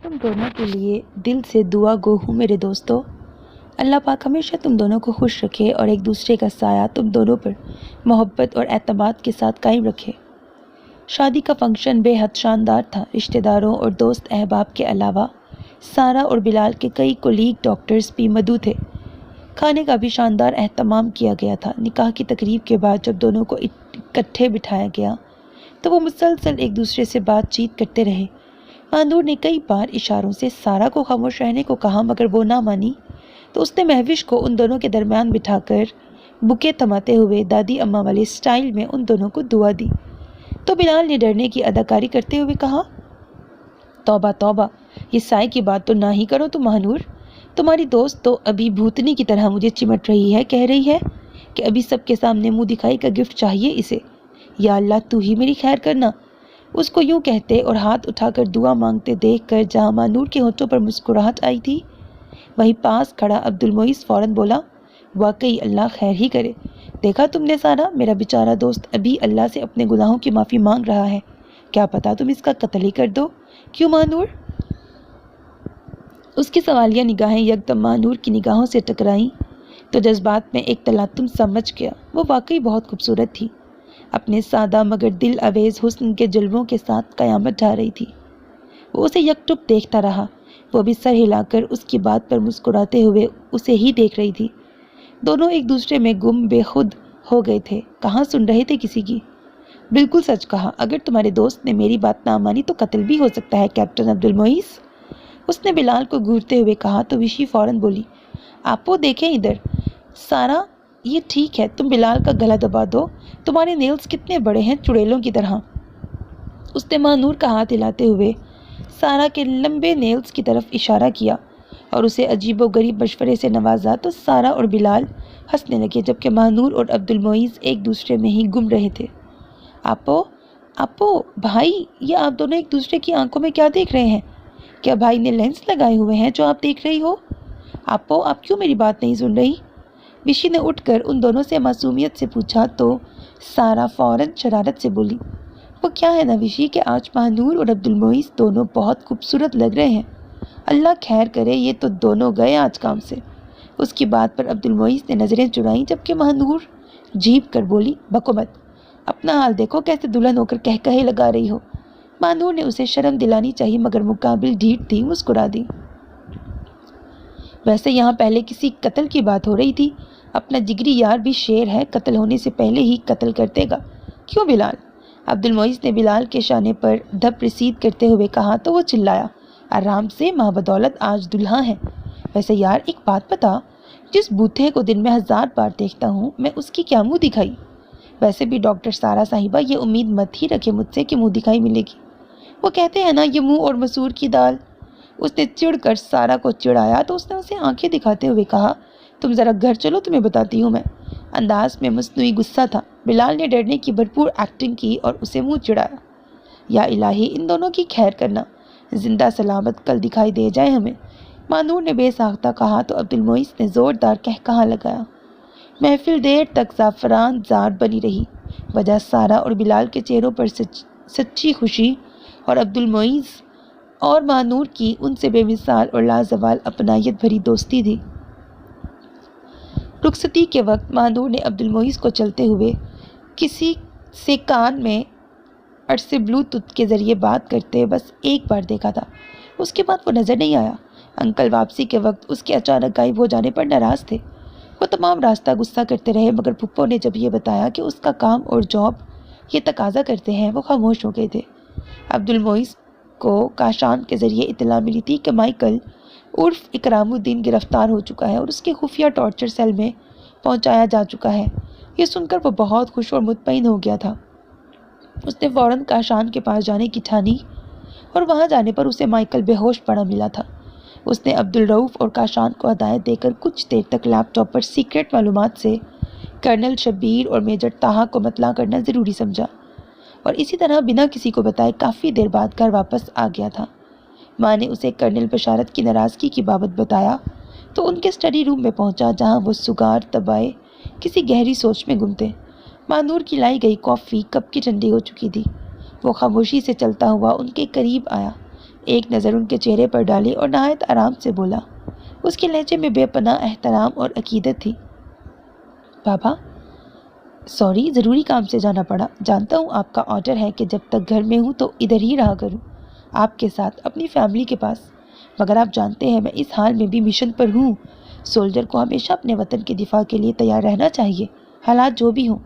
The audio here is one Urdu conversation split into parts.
تم دونوں کے لیے دل سے دعا گو ہوں میرے دوستو۔ اللہ پاک ہمیشہ تم دونوں کو خوش رکھے اور ایک دوسرے کا سایہ تم دونوں پر محبت اور اعتماد کے ساتھ قائم رکھے۔ شادی کا فنکشن بے حد شاندار تھا۔ رشتہ داروں اور دوست احباب کے علاوہ سارہ اور بلال کے کئی کولیگ ڈاکٹرز بھی مدعو تھے۔ کھانے کا بھی شاندار اہتمام کیا گیا تھا۔ نکاح کی تقریب کے بعد جب دونوں کو اکٹھے بٹھایا گیا تو وہ مسلسل ایک دوسرے سے بات چیت کرتے رہے۔ مہنور نے کئی بار اشاروں سے سارہ کو خاموش رہنے کو کہا، مگر وہ نہ مانی تو اس نے مہوش کو ان دونوں کے درمیان بٹھا کر بکے تھماتے ہوئے دادی اماں والے سٹائل میں ان دونوں کو دعا دی۔ تو بلال نے ڈرنے کی اداکاری کرتے ہوئے کہا، توبہ توبہ، یہ سائے کی بات تو نہ ہی کرو تم مہنور۔ تمہاری دوست تو ابھی بھوتنی کی طرح مجھے چمٹ رہی ہے، کہہ رہی ہے کہ ابھی سب کے سامنے منہ دکھائی کا گفٹ چاہیے اسے۔ یا اللہ تو ہی میری خیر کرنا۔ اس کو یوں کہتے اور ہاتھ اٹھا کر دعا مانگتے دیکھ کر جہاں مہنور کے ہونٹوں پر مسکراہٹ آئی تھی، وہیں پاس کھڑا عبد المعیز فوراً بولا، واقعی اللہ خیر ہی کرے۔ دیکھا تم نے سارہ، میرا بیچارہ دوست ابھی اللہ سے اپنے گناہوں کی معافی مانگ رہا ہے، کیا پتا تم اس کا قتل ہی کر دو۔ کیوں مہنور؟ اس کی سوالیہ نگاہیں یکدم مہنور کی نگاہوں سے ٹکرائیں تو جذبات میں ایک تلاطم سمجھ گیا۔ وہ واقعی بہت خوبصورت تھی، اپنے سادہ مگر دل آویز حسن کے جلووں کے ساتھ قیامت ڈھا رہی تھی۔ وہ اسے یک ٹک دیکھتا رہا، وہ بھی سر ہلا کر اس کی بات پر مسکراتے ہوئے اسے ہی دیکھ رہی تھی۔ دونوں ایک دوسرے میں گم بے خود ہو گئے تھے، کہاں سن رہے تھے کسی کی۔ بالکل سچ کہا، اگر تمہارے دوست نے میری بات نہ مانی تو قتل بھی ہو سکتا ہے کیپٹن عبد المعیز، اس نے بلال کو گھورتے ہوئے کہا تو وشی فوراً بولی، آپ وہ دیکھیں ادھر۔ سارہ، یہ ٹھیک ہے، تم بلال کا گلا دبا دو، تمہارے نیلز کتنے بڑے ہیں، چڑیلوں کی طرح۔ اس نے مہنور کا ہاتھ ہلاتے ہوئے سارہ کے لمبے نیلز کی طرف اشارہ کیا اور اسے عجیب و غریب مشورے سے نوازا تو سارہ اور بلال ہنسنے لگے، جبکہ مہنور اور عبد المعیز ایک دوسرے میں ہی گم رہے تھے۔ آپو بھائی، یہ آپ دونوں ایک دوسرے کی آنکھوں میں کیا دیکھ رہے ہیں؟ کیا بھائی نے لینس لگائے ہوئے ہیں جو آپ دیکھ رہی ہو؟ آپ کیوں میری بات نہیں سن رہی؟ وشی نے اٹھ کر ان دونوں سے معصومیت سے پوچھا تو سارہ فوراً شرارت سے بولی، وہ کیا ہے نا وشی کہ آج مہنور اور عبد المعیز دونوں بہت خوبصورت لگ رہے ہیں، اللہ خیر کرے، یہ تو دونوں گئے آج کام سے۔ اس کی بات پر عبد المعیز نے نظریں چرائیں، جبکہ مہنور جھیپ کر بولی، بکو مت، اپنا حال دیکھو کیسے دلہن ہو کر کہے لگا رہی ہو۔ مہنور نے اسے شرم دلانی چاہی مگر مقابل ڈھیٹ تھی، مسکرا دی۔ ویسے یہاں پہلے کسی قتل کی بات ہو رہی تھی، اپنا جگری یار بھی شیر ہے، قتل ہونے سے پہلے ہی قتل کر دے گا۔ کیوں بلال؟ عبد المعیز نے بلال کے شانے پر دھپ رسید کرتے ہوئے کہا تو وہ چلایا، آرام سے، ماں بدولت آج دلہا ہے۔ ویسے یار ایک بات بتا، جس بوتھے کو دن میں 1000 بار دیکھتا ہوں میں اس کی کیا منہ دکھائی؟ ویسے بھی ڈاکٹر سارہ صاحبہ یہ امید مت ہی رکھے مجھ سے کہ منہ دکھائی ملے گی، وہ کہتے ہیں نا یہ منہ اور مسور کی دال۔ اس نے چڑ کر سارہ کو چڑھایا تو اس نے اسے آنکھیں دکھاتے ہوئے کہا، تم ذرا گھر چلو، تمہیں بتاتی ہوں میں۔ انداز میں مصنوعی غصہ تھا۔ بلال نے ڈرنے کی بھرپور ایکٹنگ کی اور اسے منہ چڑھایا۔ یا الہی، ان دونوں کی خیر کرنا، زندہ سلامت کل دکھائی دے جائے ہمیں، مہنور نے بے ساختہ کہا تو عبد المعیز نے زوردار قہقہہ لگایا۔ محفل دیر تک زعفران زار بنی رہی، وجہ سارہ اور بلال کے چہروں پر سچی خوشی اور عبد المعیز اور مہنور کی ان سے بے مثال اور لازوال اپنائیت بھری دوستی تھی۔ رخصتی کے وقت مہنور نے عبد المعیز کو چلتے ہوئے کسی سے کان میں عرصے بلوٹوتھ کے ذریعے بات کرتے بس ایک بار دیکھا تھا، اس کے بعد وہ نظر نہیں آیا۔ انکل واپسی کے وقت اس کے اچانک غائب ہو جانے پر ناراض تھے، وہ تمام راستہ غصہ کرتے رہے، مگر پھپھو نے جب یہ بتایا کہ اس کا کام اور جاب یہ تقاضا کرتے ہیں، وہ خاموش ہو گئے تھے۔ عبد المعیز کو کاشان کے ذریعے اطلاع ملی تھی کہ مائیکل عرف اکرام الدین گرفتار ہو چکا ہے اور اس کے خفیہ ٹارچر سیل میں پہنچایا جا چکا ہے۔ یہ سن کر وہ بہت خوش اور مطمئن ہو گیا تھا۔ اس نے فوراً کاشان کے پاس جانے کی ٹھانی اور وہاں جانے پر اسے مائیکل بے ہوش پڑا ملا تھا۔ اس نے عبد الرؤف اور کاشان کو ہدایت دے کر کچھ دیر تک لیپ ٹاپ پر سیکرٹ معلومات سے کرنل شبیر اور میجر طاہا کو مطلع کرنا ضروری سمجھا اور اسی طرح بنا کسی کو بتائے کافی دیر بعد گھر واپس آ گیا تھا۔ ماں نے اسے کرنل بشارت کی ناراضگی کی بابت بتایا تو ان کے اسٹڈی روم میں پہنچا جہاں وہ سگار دبائے کسی گہری سوچ میں گم تھے۔ مہنور کی لائی گئی کافی کپ کی ٹھنڈی ہو چکی تھی۔ وہ خاموشی سے چلتا ہوا ان کے قریب آیا، ایک نظر ان کے چہرے پر ڈالی اور نہایت آرام سے بولا۔ اس کے لہجے میں بے پناہ احترام اور عقیدت تھی۔ بابا سوری، ضروری کام سے جانا پڑا۔ جانتا ہوں آپ کا آرڈر ہے کہ جب تک گھر میں ہوں تو ادھر ہی رہا کروں، آپ کے ساتھ، اپنی فیملی کے پاس، مگر آپ جانتے ہیں میں اس حال میں بھی مشن پر ہوں۔ سولجر کو ہمیشہ اپنے وطن کے دفاع کے لیے تیار رہنا چاہیے، حالات جو بھی ہوں۔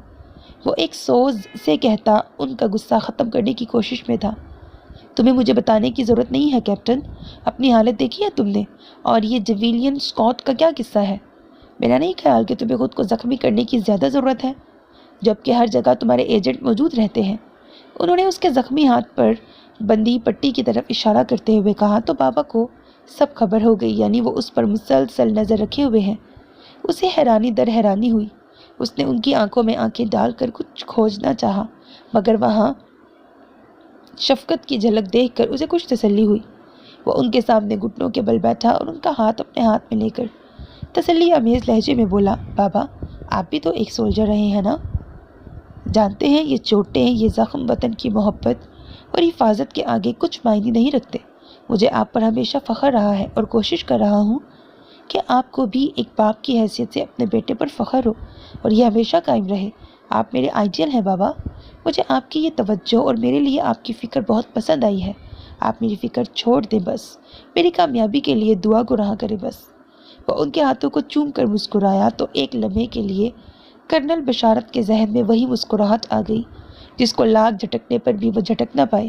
وہ ایک سوز سے کہتا ان کا غصہ ختم کرنے کی کوشش میں تھا۔ تمہیں مجھے بتانے کی ضرورت نہیں ہے کیپٹن، اپنی حالت دیکھی ہے تم نے، اور یہ جویلین اسکاٹ کا کیا قصہ ہے؟ میرا نہیں خیال کہ تمہیں خود کو زخمی کرنے کی زیادہ ضرورت ہے، جبکہ ہر جگہ تمہارے ایجنٹ موجود رہتے ہیں۔ انہوں نے اس کے زخمی ہاتھ پر بندی پٹی کی طرف اشارہ کرتے ہوئے کہا تو بابا کو سب خبر ہو گئی، یعنی وہ اس پر مسلسل نظر رکھے ہوئے ہیں۔ اسے حیرانی در حیرانی ہوئی۔ اس نے ان کی آنکھوں میں آنکھیں ڈال کر کچھ کھوجنا چاہا، مگر وہاں شفقت کی جھلک دیکھ کر اسے کچھ تسلی ہوئی۔ وہ ان کے سامنے گھٹنوں کے بل بیٹھا اور ان کا ہاتھ اپنے ہاتھ میں لے کر تسلی آمیز لہجے میں بولا، بابا آپ بھی تو ایک سولجر رہے ہیں نا؟ جانتے ہیں یہ چوٹیں، یہ زخم وطن کی محبت اور حفاظت کے آگے کچھ معنی نہیں رکھتے۔ مجھے آپ پر ہمیشہ فخر رہا ہے اور کوشش کر رہا ہوں کہ آپ کو بھی ایک باپ کی حیثیت سے اپنے بیٹے پر فخر ہو اور یہ ہمیشہ قائم رہے۔ آپ میرے آئیڈیل ہیں بابا۔ مجھے آپ کی یہ توجہ اور میرے لیے آپ کی فکر بہت پسند آئی ہے۔ آپ میری فکر چھوڑ دیں بس، میری کامیابی کے لیے دعا کو رہا کرے بس۔ وہ ان کے ہاتھوں کو چوم کر مسکرایا تو ایک لمحے کے لیے کرنل بشارت کے ذہن میں وہی مسکراہٹ آ گئی جس کو لاکھ جھٹکنے پر بھی وہ جھٹک نہ پائے۔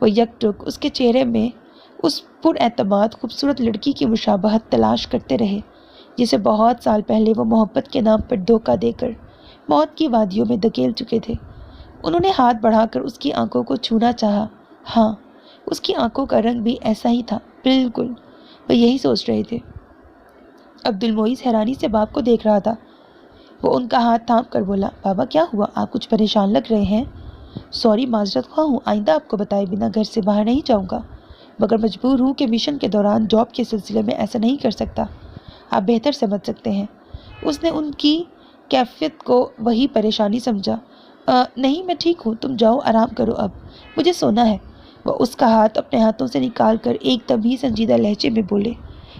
وہ یک ٹک اس کے چہرے میں اس پر اعتماد خوبصورت لڑکی کی مشابہت تلاش کرتے رہے جسے بہت سال پہلے وہ محبت کے نام پر دھوکہ دے کر موت کی وادیوں میں دھکیل چکے تھے۔ انہوں نے ہاتھ بڑھا کر اس کی آنکھوں کو چھونا چاہا۔ ہاں، اس کی آنکھوں کا رنگ بھی ایسا ہی تھا، بالکل وہ یہی سوچ رہے تھے۔ عبد المعیز حیرانی سے باپ کو دیکھ رہا تھا۔ وہ ان کا ہاتھ تھام کر بولا، بابا کیا ہوا؟ آپ کچھ پریشان لگ رہے ہیں۔ سوری، معذرت خواہ ہوں، آئندہ آپ کو بتائے بنا گھر سے باہر نہیں جاؤں گا، مگر مجبور ہوں کہ مشن کے دوران جاب کے سلسلے میں ایسا نہیں کر سکتا۔ آپ بہتر سمجھ سکتے ہیں۔ اس نے ان کی کیفیت کو وہی پریشانی سمجھا۔ نہیں میں ٹھیک ہوں، تم جاؤ آرام کرو، اب مجھے سونا ہے۔ وہ اس کا ہاتھ اپنے ہاتھوں سے نکال کر ایک دم ہی سنجیدہ لہجے میں بولے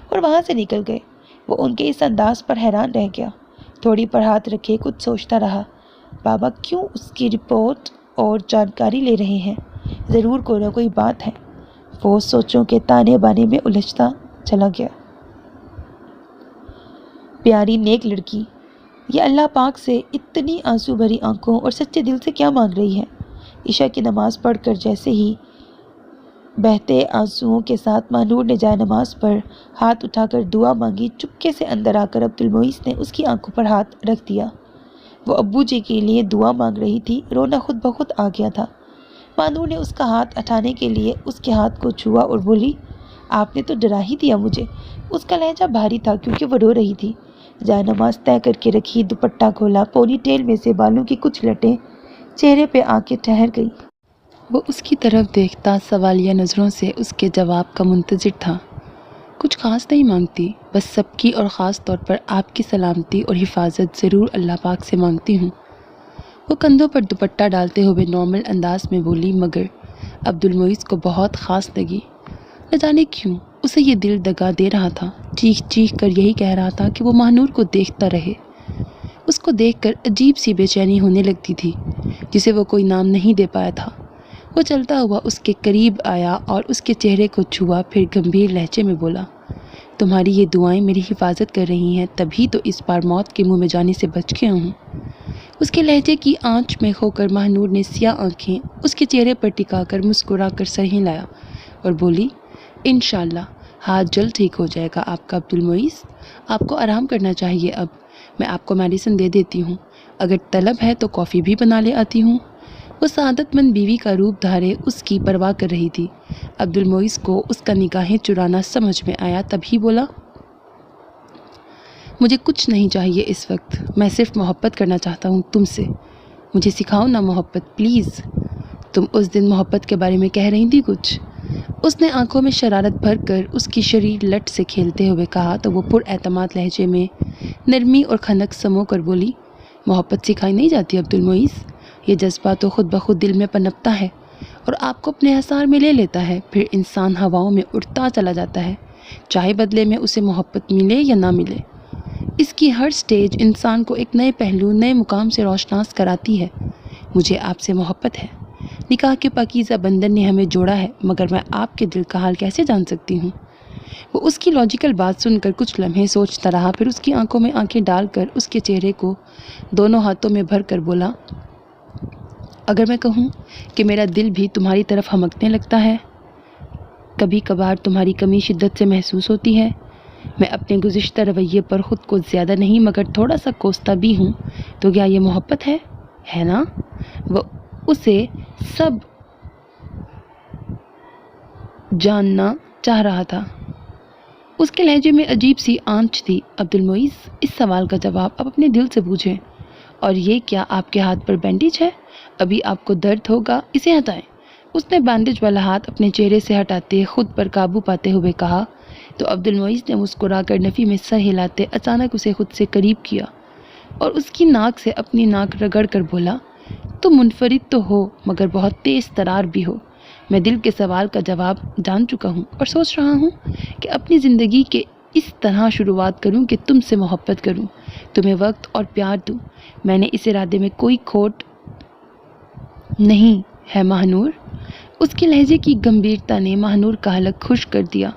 اور وہاں سے نکل گئے۔ وہ ان کے اس انداز پر حیران رہ گیا، تھوڑی پر ہاتھ رکھے کچھ سوچتا رہا۔ بابا کیوں اس کی رپورٹ اور جانکاری لے رہے ہیں؟ ضرور کوئی نہ کوئی بات ہے۔ وہ سوچوں کے تانے بانے میں الجھتا چلا گیا۔ پیاری نیک لڑکی، یہ اللہ پاک سے اتنی آنسو بھری آنکھوں اور سچے دل سے کیا مانگ رہی ہے؟ عشاء کی نماز پڑھ کر جیسے ہی بہتے آنسوؤں کے ساتھ مانور نے جائے نماز پر ہاتھ اٹھا کر دعا مانگی، چپکے سے اندر آ کر عبد المعیز نے اس کی آنکھوں پر ہاتھ رکھ دیا۔ وہ ابو جی کے لیے دعا مانگ رہی تھی، رونا خود بخود آ گیا تھا۔ مانور نے اس کا ہاتھ اٹھانے کے لیے اس کے ہاتھ کو چھوا اور بولی، آپ نے تو ڈرا ہی دیا مجھے۔ اس کا لہجہ بھاری تھا کیونکہ وہ رو رہی تھی۔ جائے نماز طے کر کے رکھی، دوپٹہ کھولا، پونی ٹیل میں سے بالوں کی کچھ لٹیں چہرے پہ آ کے ٹھہر گئی۔ وہ اس کی طرف دیکھتا سوالیہ نظروں سے اس کے جواب کا منتظر تھا۔ کچھ خاص نہیں مانگتی، بس سب کی اور خاص طور پر آپ کی سلامتی اور حفاظت ضرور اللہ پاک سے مانگتی ہوں۔ وہ کندھوں پر دوپٹہ ڈالتے ہوئے نارمل انداز میں بولی، مگر عبد المعیز کو بہت خاص لگی۔ نہ جانے کیوں اسے یہ دل دگا دے رہا تھا، چیخ چیخ کر یہی کہہ رہا تھا کہ وہ ماہنور کو دیکھتا رہے۔ اس کو دیکھ کر عجیب سی بے چینی ہونے لگتی تھی جسے وہ کوئی نام نہیں دے پایا تھا۔ وہ چلتا ہوا اس کے قریب آیا اور اس کے چہرے کو چھوا، پھر گمبھیر لہجے میں بولا، تمہاری یہ دعائیں میری حفاظت کر رہی ہیں، تبھی تو اس بار موت کے منہ میں جانے سے بچ گیا ہوں۔ اس کے لہجے کی آنچ میں کھو کر ماہنور نے سیاہ آنکھیں اس کے چہرے پر ٹکا کر مسکرا کر سر ہلایا اور بولی، انشاءاللہ ہاتھ جلد ٹھیک ہو جائے گا آپ کا عبد المعیز، آپ کو آرام کرنا چاہیے اب۔ میں آپ کو میڈیسن دے دیتی ہوں، اگر طلب ہے تو کافی بھی بنا لے آتی ہوں۔ وہ سعادت مند بیوی کا روپ دھارے اس کی پرواہ کر رہی تھی۔ عبد المعیز کو اس کا نگاہیں چرانا سمجھ میں آیا، تبھی بولا، مجھے کچھ نہیں چاہیے اس وقت، میں صرف محبت کرنا چاہتا ہوں تم سے۔ مجھے سکھاؤ نا محبت پلیز۔ تم اس دن محبت کے بارے میں کہہ رہی تھی کچھ۔ اس نے آنکھوں میں شرارت بھر کر اس کی شریر لٹ سے کھیلتے ہوئے کہا تو وہ پر اعتماد لہجے میں نرمی اور کھنک سمو کر بولی، محبت سکھائی نہیں جاتی عبد المعیز، یہ جذبہ تو خود بخود دل میں پنپتا ہے، اور آپ کو اپنے حصار میں لے لیتا ہے، پھر انسان ہواؤں میں اڑتا چلا جاتا ہے، چاہے بدلے میں اسے محبت ملے یا نہ ملے۔ اس کی ہر سٹیج انسان کو ایک نئے پہلو، نئے مقام سے روشناس کراتی ہے۔ مجھے آپ سے محبت ہے، نکاح کے پاکیزہ بندھن نے ہمیں جوڑا ہے، مگر میں آپ کے دل کا حال کیسے جان سکتی ہوں؟ وہ اس کی لاجیکل بات سن کر کچھ لمحے سوچتا رہا، پھر اس کی آنکھوں میں آنکھیں ڈال کر اس کے چہرے کو دونوں ہاتھوں میں بھر کر بولا، اگر میں کہوں کہ میرا دل بھی تمہاری طرف ہمکنے لگتا ہے، کبھی کبھار تمہاری کمی شدت سے محسوس ہوتی ہے، میں اپنے گزشتہ رویے پر خود کو زیادہ نہیں مگر تھوڑا سا کوستا بھی ہوں، تو کیا یہ محبت ہے نا؟ وہ اسے سب جاننا چاہ رہا تھا۔ اس کے لہجے میں عجیب سی آنچ تھی۔ عبد المعیز، اس سوال کا جواب آپ اپنے دل سے پوچھیں۔ اور یہ کیا آپ کے ہاتھ پر بینڈیج ہے؟ ابھی آپ کو درد ہوگا، اسے ہٹائیں۔ اس نے بینڈیج والا ہاتھ اپنے چہرے سے ہٹاتے خود پر قابو پاتے ہوئے کہا، تو عبد المعیز نے مسکرا کر نفی میں سر ہلاتے اچانک اسے خود سے قریب کیا اور اس کی ناک سے اپنی ناک رگڑ کر بولا، تم منفرد تو ہو مگر بہت تیز ترار بھی ہو۔ میں دل کے سوال کا جواب جان چکا ہوں اور سوچ رہا ہوں کہ اپنی زندگی کے اس طرح شروعات کروں کہ تم سے محبت کروں، تمہیں وقت اور پیار دوں۔ میں نے اس ارادے میں کوئی کھوٹ نہیں ہے ماہنور۔ اس کے لہجے کی گمبھیرتا نے ماہنور کا حلق خشک کر دیا۔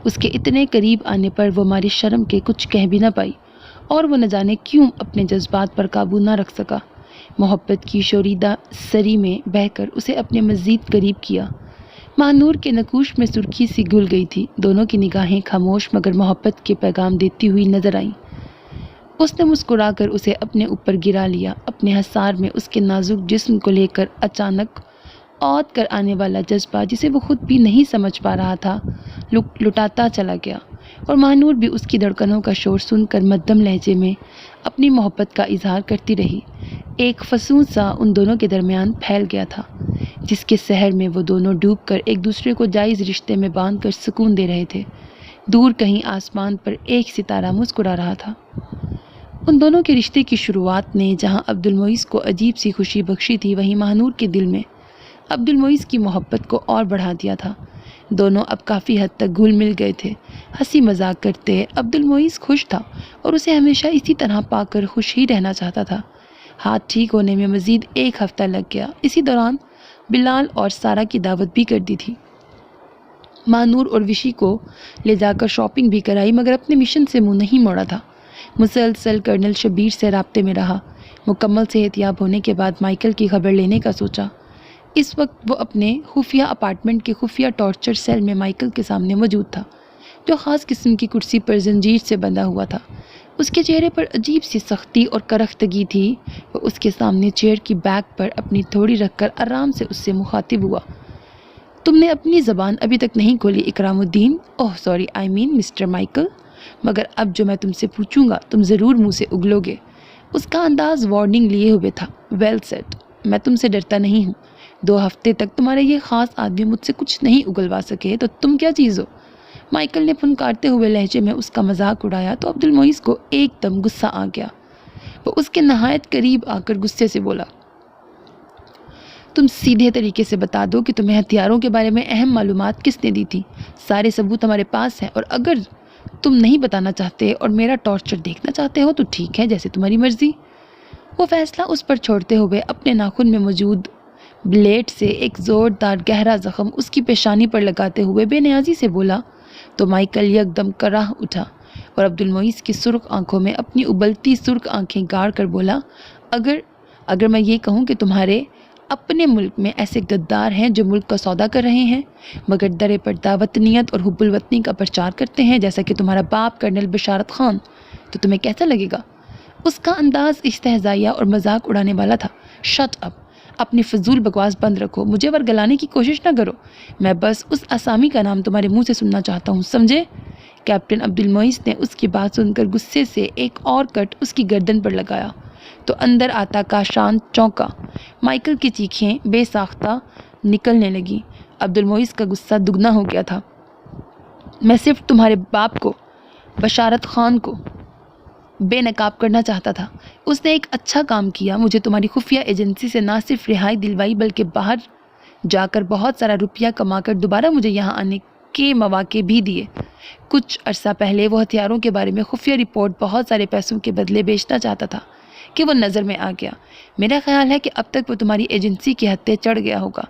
اس کے اتنے قریب آنے پر وہ ماری شرم کے کچھ کہہ بھی نہ پائی اور وہ نہ جانے کیوں اپنے جذبات پر قابو نہ رکھ سکا۔ محبت کی شوریدہ سری میں بہہ کر اسے اپنے مزید قریب کیا۔ ماہنور کے نقوش میں سرخی سی گھل گئی تھی، دونوں کی نگاہیں خاموش مگر محبت کے پیغام دیتی ہوئی نظر آئیں۔ اس نے مسکرا کر اسے اپنے اوپر گرا لیا، اپنے حصار میں اس کے نازک جسم کو لے کر اچانک اوت کر آنے والا جذبہ جسے وہ خود بھی نہیں سمجھ پا رہا تھا لٹاتا چلا گیا، اور ماہنور بھی اس کی دھڑکنوں کا شور سن کر مدھم لہجے میں اپنی محبت کا اظہار کرتی رہی۔ ایک فسون سا ان دونوں کے درمیان پھیل گیا تھا، جس کے سحر میں وہ دونوں ڈوب کر ایک دوسرے کو جائز رشتے میں باندھ کر سکون دے رہے تھے۔ دور کہیں آسمان پر ایک ستارہ مسکرا رہا تھا۔ ان دونوں کے رشتے کی شروعات نے جہاں عبد المعیز کو عجیب سی خوشی بخشی تھی، وہیں ماہنور کے دل میں عبد المعیز کی محبت کو اور بڑھا دیا تھا۔ دونوں اب کافی حد تک گھل مل گئے تھے، ہنسی مذاق کرتے۔ عبد المعیز خوش تھا اور اسے ہمیشہ اسی طرح پا کر خوش ہی رہنا چاہتا تھا۔ ہاتھ ٹھیک ہونے میں مزید ایک ہفتہ لگ گیا۔ اسی دوران بلال اور سارا کی دعوت بھی کر دی تھی۔ ماہنور اور وشی کو لے جا کر شاپنگ بھی کرائی مگر اپنے مشن سے منہ نہیں موڑا تھا۔ مسلسل کرنل شبیر سے رابطے میں رہا۔ مکمل صحتیاب ہونے کے بعد مائیکل کی خبر لینے کا سوچا۔ اس وقت وہ اپنے خفیہ اپارٹمنٹ کے خفیہ ٹارچر سیل میں مائیکل کے سامنے موجود تھا، جو خاص قسم کی کرسی پر زنجیر سے بندھا ہوا تھا۔ اس کے چہرے پر عجیب سی سختی اور کرختگی تھی۔ وہ اس کے سامنے چیئر کی بیک پر اپنی تھوڑی رکھ کر آرام سے اس سے مخاطب ہوا۔ تم نے اپنی زبان ابھی تک نہیں کھولی Ikramuddin, oh sorry I mean mister Michael, مگر اب جو میں تم سے پوچھوں گا تم ضرور منہ سے اگلو گے۔ اس کا انداز وارننگ لیے ہوئے تھا۔ ویل سیٹ، میں تم سے ڈرتا نہیں ہوں۔ 2 ہفتے تک تمہارا یہ خاص آدمی مجھ سے کچھ نہیں اگلوا سکے تو تم کیا چیز ہو؟ مائیکل نے پھنکارتے ہوئے لہجے میں اس کا مذاق اڑایا تو عبد المعیز کو ایک دم غصہ آ گیا۔ وہ اس کے نہایت قریب آ کر غصے سے بولا، تم سیدھے طریقے سے بتا دو کہ تمہیں ہتھیاروں کے بارے میں اہم معلومات کس نے دی تھی؟ سارے ثبوت ہمارے پاس ہیں، اور اگر تم نہیں بتانا چاہتے اور میرا ٹارچر دیکھنا چاہتے ہو تو ٹھیک ہے، جیسے تمہاری مرضی۔ وہ فیصلہ اس پر چھوڑتے ہوئے اپنے ناخن میں موجود بلیڈ سے ایک زوردار گہرا زخم اس کی پیشانی پر لگاتے ہوئے بے نیازی سے بولا تو مائیکل یکدم کراہ اٹھا اور عبد المعیز کی سرخ آنکھوں میں اپنی ابلتی سرخ آنکھیں گاڑ کر بولا، اگر میں یہ کہوں کہ تمہارے اپنے ملک میں ایسے غدار ہیں جو ملک کا سودا کر رہے ہیں مگر درے پردہ وطنیت اور حب الوطنی کا پرچار کرتے ہیں، جیسا کہ تمہارا باپ کرنل بشارت خان، تو تمہیں کیسا لگے گا؟ اس کا انداز استہزائیہ اور مذاق اڑانے والا تھا۔ شٹ اپ، اپنی فضول بکواس بند رکھو، مجھے ورگلانے کی کوشش نہ کرو، میں بس اس اسامی کا نام تمہارے منہ سے سننا چاہتا ہوں، سمجھے؟ کیپٹن عبد المعیز نے اس کی بات سن کر غصے سے ایک اور کٹ اس کی گردن پر لگایا تو اندر آتا کاشان چونکا۔ مائیکل کی چیخیں بے ساختہ نکلنے لگیں۔ عبد المعیز کا غصہ دگنا ہو گیا تھا۔ میں صرف تمہارے باپ کو، بشارت خان کو بے نقاب کرنا چاہتا تھا۔ اس نے ایک اچھا کام کیا، مجھے تمہاری خفیہ ایجنسی سے نہ صرف رہائی دلوائی بلکہ باہر جا کر بہت سارا روپیہ کما کر دوبارہ مجھے یہاں آنے کے مواقع بھی دیے۔ کچھ عرصہ پہلے وہ ہتھیاروں کے بارے میں خفیہ رپورٹ بہت سارے پیسوں کے بدلے بیچنا چاہتا تھا کہ وہ نظر میں آ گیا۔ میرا خیال ہے کہ اب تک وہ تمہاری ایجنسی کی حد تک چڑھ گیا ہوگا۔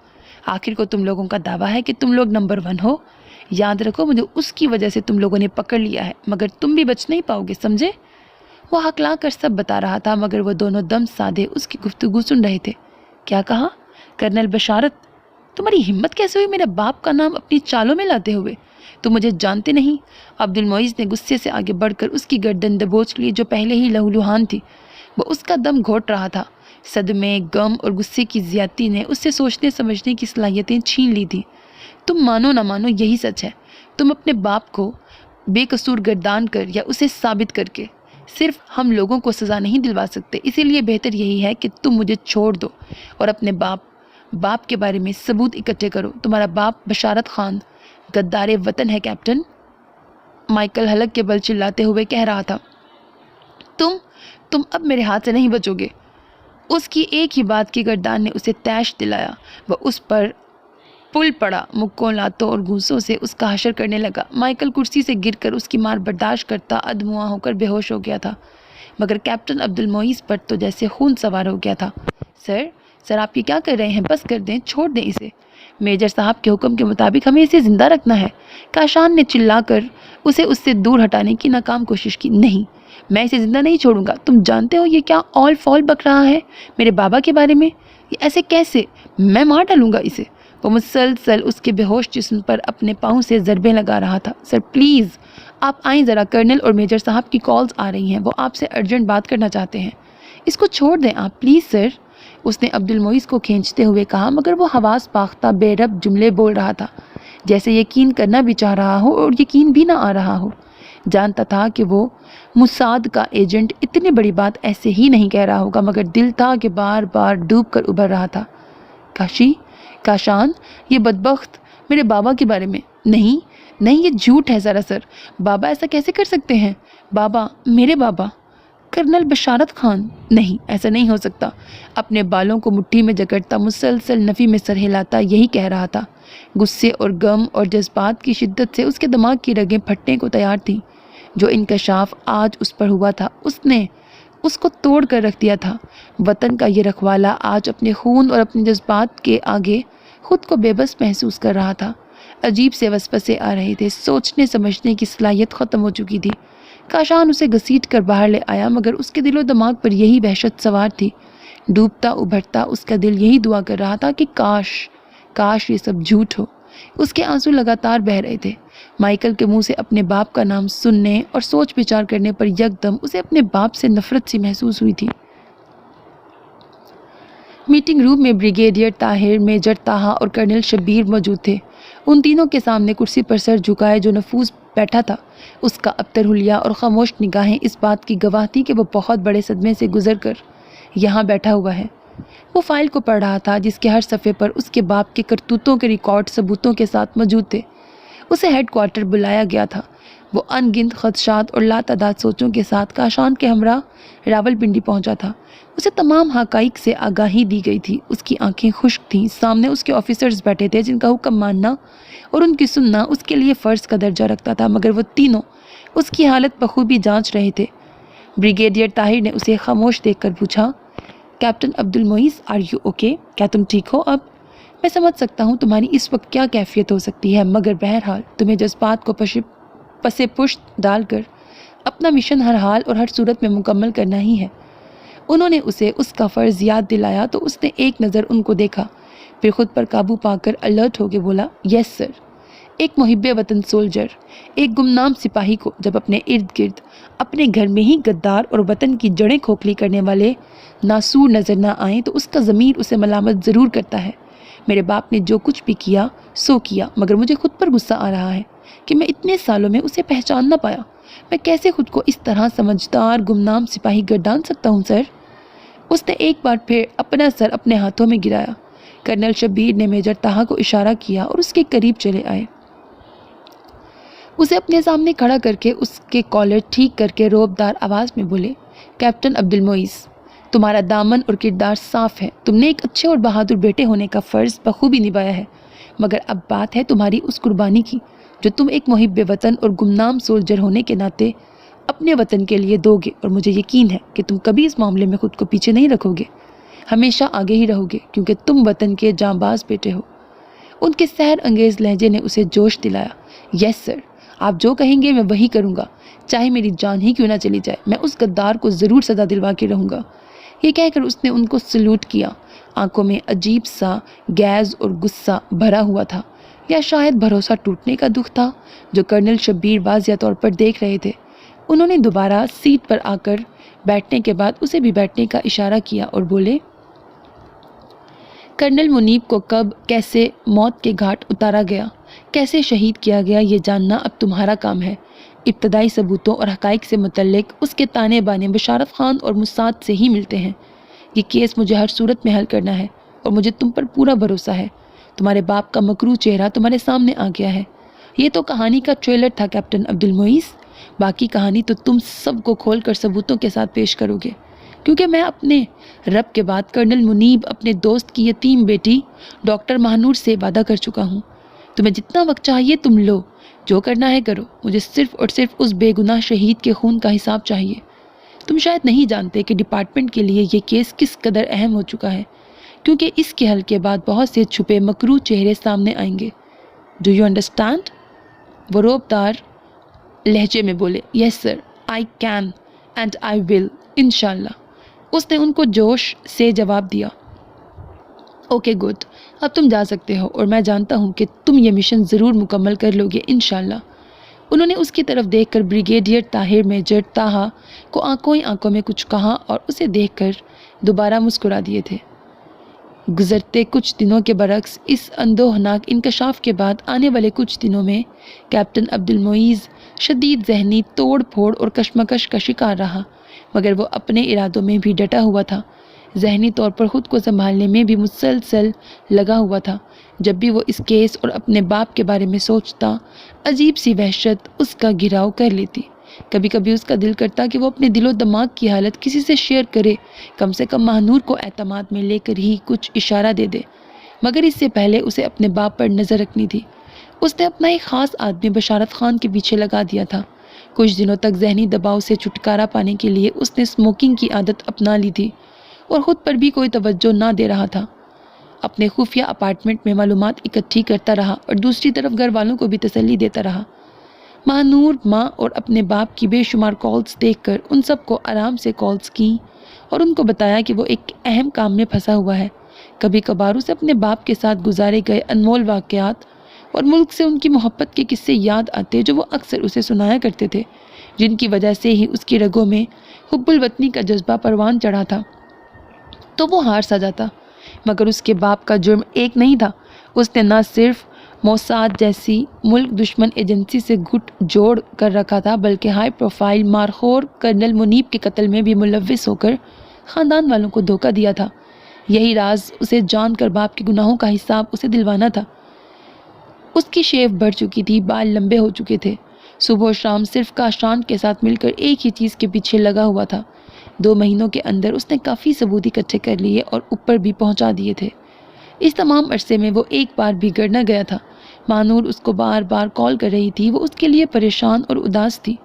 آخر کو تم لوگوں کا دعویٰ ہے کہ تم لوگ نمبر 1 ہو۔ یاد رکھو مجھے اس کی وجہ سے تم لوگوں نے پکڑ لیا ہے، مگر تم بھی بچ نہیں پاؤ گے، سمجھے؟ وہ ہکلا کر سب بتا رہا تھا مگر وہ دونوں دم سادے اس کی گفتگو سن رہے تھے۔ کیا کہا؟ کرنل بشارت، تمہاری ہمت کیسے ہوئی میرے باپ کا نام اپنی چالوں میں لاتے ہوئے؟ تم مجھے جانتے نہیں؟ عبد المعیز نے غصے سے آگے بڑھ کر اس کی گردن دبوچ لی جو پہلے ہی لہولہان تھی۔ وہ اس کا دم گھوٹ رہا تھا۔ صدمے، غم اور غصے کی زیادتی نے اس سے سوچنے سمجھنے کی صلاحیتیں چھین لی تھی۔ تم مانو نہ مانو یہی سچ ہے۔ تم اپنے باپ کو بے قصور گردان کر یا اسے ثابت کر کے صرف ہم لوگوں کو سزا نہیں دلوا سکتے، اسی لیے بہتر یہی ہے کہ تم مجھے چھوڑ دو اور اپنے باپ کے بارے میں ثبوت اکٹھے کرو۔ تمہارا باپ بشارت خان غدار وطن ہے کیپٹن، مائیکل حلق کے بل چلاتے ہوئے کہہ رہا تھا۔ تم اب میرے ہاتھ سے نہیں بچو گے۔ اس کی ایک ہی بات کی گردان نے اسے تیش دلایا۔ وہ اس پر پل پڑا، مکوں، لاتوں اور گھوسوں سے اس کا حشر کرنے لگا۔ مائیکل کرسی سے گر کر اس کی مار برداشت کرتا ادموا ہو کر بے ہوش ہو گیا تھا، مگر کیپٹن عبد المعیز پر تو جیسے خون سوار ہو گیا تھا۔ سر آپ یہ کیا کر رہے ہیں؟ بس کر دیں، چھوڑ دیں اسے۔ میجر صاحب کے حکم کے مطابق ہمیں اسے زندہ رکھنا ہے۔ کاشان نے چلا کر اسے اس سے دور ہٹانے کی ناکام کوشش کی۔ نہیں، میں اسے زندہ نہیں چھوڑوں گا۔ تم جانتے ہو یہ کیا اول فول بک رہا ہے میرے بابا کے بارے میں؟ یہ ایسے کیسے؟ میں مار ڈالوں گا اسے۔ وہ مسلسل اس کے بے ہوش جسم پر اپنے پاؤں سے ضربیں لگا رہا تھا۔ سر پلیز آپ آئیں ذرا، کرنل اور میجر صاحب کی کالز آ رہی ہیں، وہ آپ سے ارجنٹ بات کرنا چاہتے ہیں۔ اس کو چھوڑ دیں آپ پلیز سر، اس نے عبد المعیز کو کھینچتے ہوئے کہا، مگر وہ حواس باختہ بے رب جملے بول رہا تھا، جیسے یقین کرنا بھی چاہ رہا ہو اور یقین بھی نہ آ رہا ہو۔ جانتا تھا کہ وہ موساد کا ایجنٹ اتنی بڑی بات ایسے ہی نہیں کہہ رہا ہوگا، مگر دل تھا کہ بار بار ڈوب کر ابھر رہا تھا۔ کاشان، یہ بدبخت میرے بابا کے بارے میں نہیں، یہ جھوٹ ہے سراسر۔ بابا ایسا کیسے کر سکتے ہیں؟ بابا، میرے بابا کرنل بشارت خان؟ نہیں، ایسا نہیں ہو سکتا۔ اپنے بالوں کو مٹھی میں جکڑتا مسلسل نفی میں سر ہلاتا یہی کہہ رہا تھا۔ غصے اور غم اور جذبات کی شدت سے اس کے دماغ کی رگیں پھٹنے کو تیار تھیں۔ جو انکشاف آج اس پر ہوا تھا اس نے اس کو توڑ کر رکھ دیا تھا۔ وطن کا یہ رکھوالا آج اپنے خون اور اپنے جذبات کے آگے خود کو بے بس محسوس کر رہا تھا۔ عجیب سے وسوسے آ رہے تھے، سوچنے سمجھنے کی صلاحیت ختم ہو چکی تھی۔ کاشان اسے گھسیٹ کر باہر لے آیا، مگر اس کے دل و دماغ پر یہی وحشت سوار تھی۔ ڈوبتا ابھرتا اس کا دل یہی دعا کر رہا تھا کہ کاش یہ سب جھوٹ ہو۔ اس کے آنسو لگاتار بہہ رہے تھے۔ مائیکل کے منہ سے اپنے باپ کا نام سننے اور سوچ بچار کرنے پر یکدم اسے اپنے باپ سے نفرت سی محسوس ہوئی تھی۔ میٹنگ روم میں بریگیڈیئر طاہر، میجر طاہا اور کرنل شبیر موجود تھے۔ ان تینوں کے سامنے کرسی پر سر جھکائے جو نفوذ بیٹھا تھا، اس کا ابتر حلیہ اور خاموش نگاہیں اس بات کی گواہ تھی کہ وہ بہت بڑے صدمے سے گزر کر یہاں بیٹھا ہوا ہے۔ وہ فائل کو پڑھ رہا تھا جس کے ہر صفحے پر اس کے باپ کے کرتوتوں کے ریکارڈ ثبوتوں کے ساتھ موجود تھے۔ اسے ہیڈ کوارٹر بلایا گیا تھا۔ وہ ان گنت خدشات اور لاتعداد سوچوں کے ساتھ کاشان کے ہمراہ راولپنڈی پہنچا تھا۔ اسے تمام حقائق سے آگاہی دی گئی تھی۔ اس کی آنکھیں خشک تھیں۔ سامنے اس کے آفیسرز بیٹھے تھے جن کا حکم ماننا اور ان کی سننا اس کے لیے فرض کا درجہ رکھتا تھا، مگر وہ تینوں اس کی حالت بخوبی جانچ رہے تھے۔ بریگیڈیئر طاہر نے اسے خاموش دیکھ کر پوچھا، captain Abdul المعیز، are you okay? کیا تم ٹھیک ہو اب؟ میں سمجھ سکتا ہوں تمہاری اس وقت کیا کیفیت ہو سکتی ہے، مگر بہرحال تمہیں جذبات کو پسے پشت ڈال کر اپنا مشن ہر حال اور ہر صورت میں مکمل کرنا ہی ہے۔ انہوں نے اسے اس کا فرض یاد دلایا تو اس نے ایک نظر ان کو دیکھا، پھر خود پر قابو پا کر الرٹ ہو کے بولا، یس سر۔ ایک محب وطن سولجر، ایک گمنام سپاہی کو جب اپنے ارد گرد اپنے گھر میں ہی غدار اور وطن کی جڑیں کھوکھلی کرنے والے ناسور نظر نہ آئیں تو اس کا ضمیر اسے ملامت ضرور کرتا ہے۔ میرے باپ نے جو کچھ بھی کیا سو کیا، مگر مجھے خود پر غصہ آ رہا ہے کہ میں اتنے سالوں میں اسے پہچان نہ پایا۔ میں کیسے خود کو اس طرح سمجھدار گمنام سپاہی گردان سکتا ہوں سر؟ اس نے ایک بار پھر اپنا سر اپنے ہاتھوں میں گرایا۔ کرنل شبیر نے میجر طاہا کو اشارہ کیا اور اس کے قریب چلے آئے۔ اسے اپنے سامنے کھڑا کر کے اس کے کالر ٹھیک کر کے روبدار آواز میں بولے، کیپٹن عبد المعیز، تمہارا دامن اور کردار صاف ہے، تم نے ایک اچھے اور بہادر بیٹے ہونے کا فرض بخوبی نبھایا ہے، مگر اب بات ہے تمہاری اس قربانی کی جو تم ایک محب وطن اور گمنام سولجر ہونے کے ناطے اپنے وطن کے لیے دو گے، اور مجھے یقین ہے کہ تم کبھی اس معاملے میں خود کو پیچھے نہیں رکھو گے، ہمیشہ آگے ہی رہو گے، کیونکہ تم وطن کے جانباز بیٹے ہو۔ ان کے سحر انگیز لہجے نے اسے جوش دلایا۔ یس سر، آپ جو کہیں گے میں وہی کروں گا، چاہے میری جان ہی کیوں نہ چلی جائے، میں اس غدار کو ضرور سزا دلوا کے رہوں گا۔ یہ کہہ کر اس نے ان کو سلوٹ کیا، آنکھوں میں عجیب سا گیز اور غصہ بھرا ہوا تھا، یا شاید بھروسہ ٹوٹنے کا دکھ تھا جو کرنل شبیر واضح طور پر دیکھ رہے تھے۔ انہوں نے دوبارہ سیٹ پر آ کر بیٹھنے کے بعد اسے بھی بیٹھنے کا اشارہ کیا اور بولے، کرنل منیب کو کب کیسے موت کے گھاٹ اتارا گیا، کیسے شہید کیا گیا، یہ جاننا اب تمہارا کام ہے۔ ابتدائی ثبوتوں اور حقائق سے متعلق اس کے تانے بانے بشارت خان اور موساد سے ہی ملتے ہیں۔ یہ کیس مجھے ہر صورت میں حل کرنا ہے اور مجھے تم پر پورا بھروسہ ہے۔ تمہارے باپ کا مکروہ چہرہ تمہارے سامنے آ گیا ہے۔ یہ تو کہانی کا ٹریلر تھا کیپٹن عبد المعیز، باقی کہانی تو تم سب کو کھول کر ثبوتوں کے ساتھ پیش کرو گے، کیونکہ میں اپنے رب کے بعد کرنل منیب اپنے دوست کی یتیم بیٹی ڈاکٹر مہنور سے وعدہ کر چکا ہوں۔ تمہیں جتنا وقت چاہیے تم لو، جو کرنا ہے کرو، مجھے صرف اور صرف اس بے گناہ شہید کے خون کا حساب چاہیے۔ تم شاید نہیں جانتے کہ ڈپارٹمنٹ کے لیے یہ کیس کس قدر اہم ہو چکا ہے، کیونکہ اس کے حل کے بعد بہت سے چھپے مکروہ چہرے سامنے آئیں گے۔ Do you understand? وہ روبدار لہجے میں بولے، یس سر، آئی کین اینڈ آئی ول، انشاءاللہ۔ اس نے ان کو جوش سے جواب دیا۔ اوکے گڈ، اب تم جا سکتے ہو، اور میں جانتا ہوں کہ تم یہ مشن ضرور مکمل کر لو گے انشاءاللہ۔ انہوں نے اس کی طرف دیکھ کر بریگیڈیئر طاہر میجر طاہا کو آنکھوں ہی آنکھوں میں کچھ کہا اور اسے دیکھ کر دوبارہ مسکرا دیے تھے۔ گزرتے کچھ دنوں کے برعکس اس اندوہناک انکشاف کے بعد آنے والے کچھ دنوں میں کیپٹن عبد المعیز شدید ذہنی توڑ پھوڑ اور کشمکش کا شکار رہا، مگر وہ اپنے ارادوں میں بھی ڈٹا ہوا تھا، ذہنی طور پر خود کو سنبھالنے میں بھی مسلسل لگا ہوا تھا۔ جب بھی وہ اس کیس اور اپنے باپ کے بارے میں سوچتا، عجیب سی وحشت اس کا گھیراؤ کر لیتی۔ کبھی کبھی اس کا دل کرتا کہ وہ اپنے دل و دماغ کی حالت کسی سے شیئر کرے، کم سے کم مہنور کو اعتماد میں لے کر ہی کچھ اشارہ دے دے، مگر اس سے پہلے اسے اپنے باپ پر نظر رکھنی تھی۔ اس نے اپنا ایک خاص آدمی بشارت خان کے پیچھے لگا دیا تھا۔ کچھ دنوں تک ذہنی دباؤ سے چھٹکارا پانے کے لیے اس نے سموکنگ کی عادت اپنا لی تھی اور خود پر بھی کوئی توجہ نہ دے رہا تھا۔ اپنے خفیہ اپارٹمنٹ میں معلومات اکٹھی کرتا رہا اور دوسری طرف گھر والوں کو بھی تسلی دیتا رہا۔ مہنور، ماں اور اپنے باپ کی بے شمار کالز دیکھ کر ان سب کو آرام سے کالز کیں اور ان کو بتایا کہ وہ ایک اہم کام میں پھنسا ہوا ہے۔ کبھی کبھار اسے اپنے باپ کے ساتھ گزارے گئے انمول واقعات اور ملک سے ان کی محبت کے قصے یاد آتے جو وہ اکثر اسے سنایا کرتے تھے، جن کی وجہ سے ہی اس کی رگوں میں حب الوطنی کا جذبہ پروان چڑھا تھا۔ تو وہ ہار سا جاتا، مگر اس کے باپ کا جرم ایک نہیں تھا۔ اس نے نہ صرف موساد جیسی ملک دشمن ایجنسی سے گھٹ جوڑ کر رکھا تھا، بلکہ ہائی پروفائل مارخور کرنل منیب کے قتل میں بھی ملوث ہو کر خاندان والوں کو دھوکہ دیا تھا۔ یہی راز اسے جان کر باپ کے گناہوں کا حساب اسے دلوانا تھا۔ اس کی شیو بڑھ چکی تھی، بال لمبے ہو چکے تھے، صبح و شام صرف کاشان کے ساتھ مل کر ایک ہی چیز کے پیچھے لگا ہوا تھا۔ 2 مہینوں کے اندر اس نے کافی ثبوت اکٹھے کر لیے اور اوپر بھی پہنچا دیے تھے۔ اس تمام عرصے میں وہ ایک بار بھی گھر نہ گیا تھا۔ مانور اس کو بار بار کال کر رہی تھی، وہ اس کے لیے پریشان اور اداس تھی۔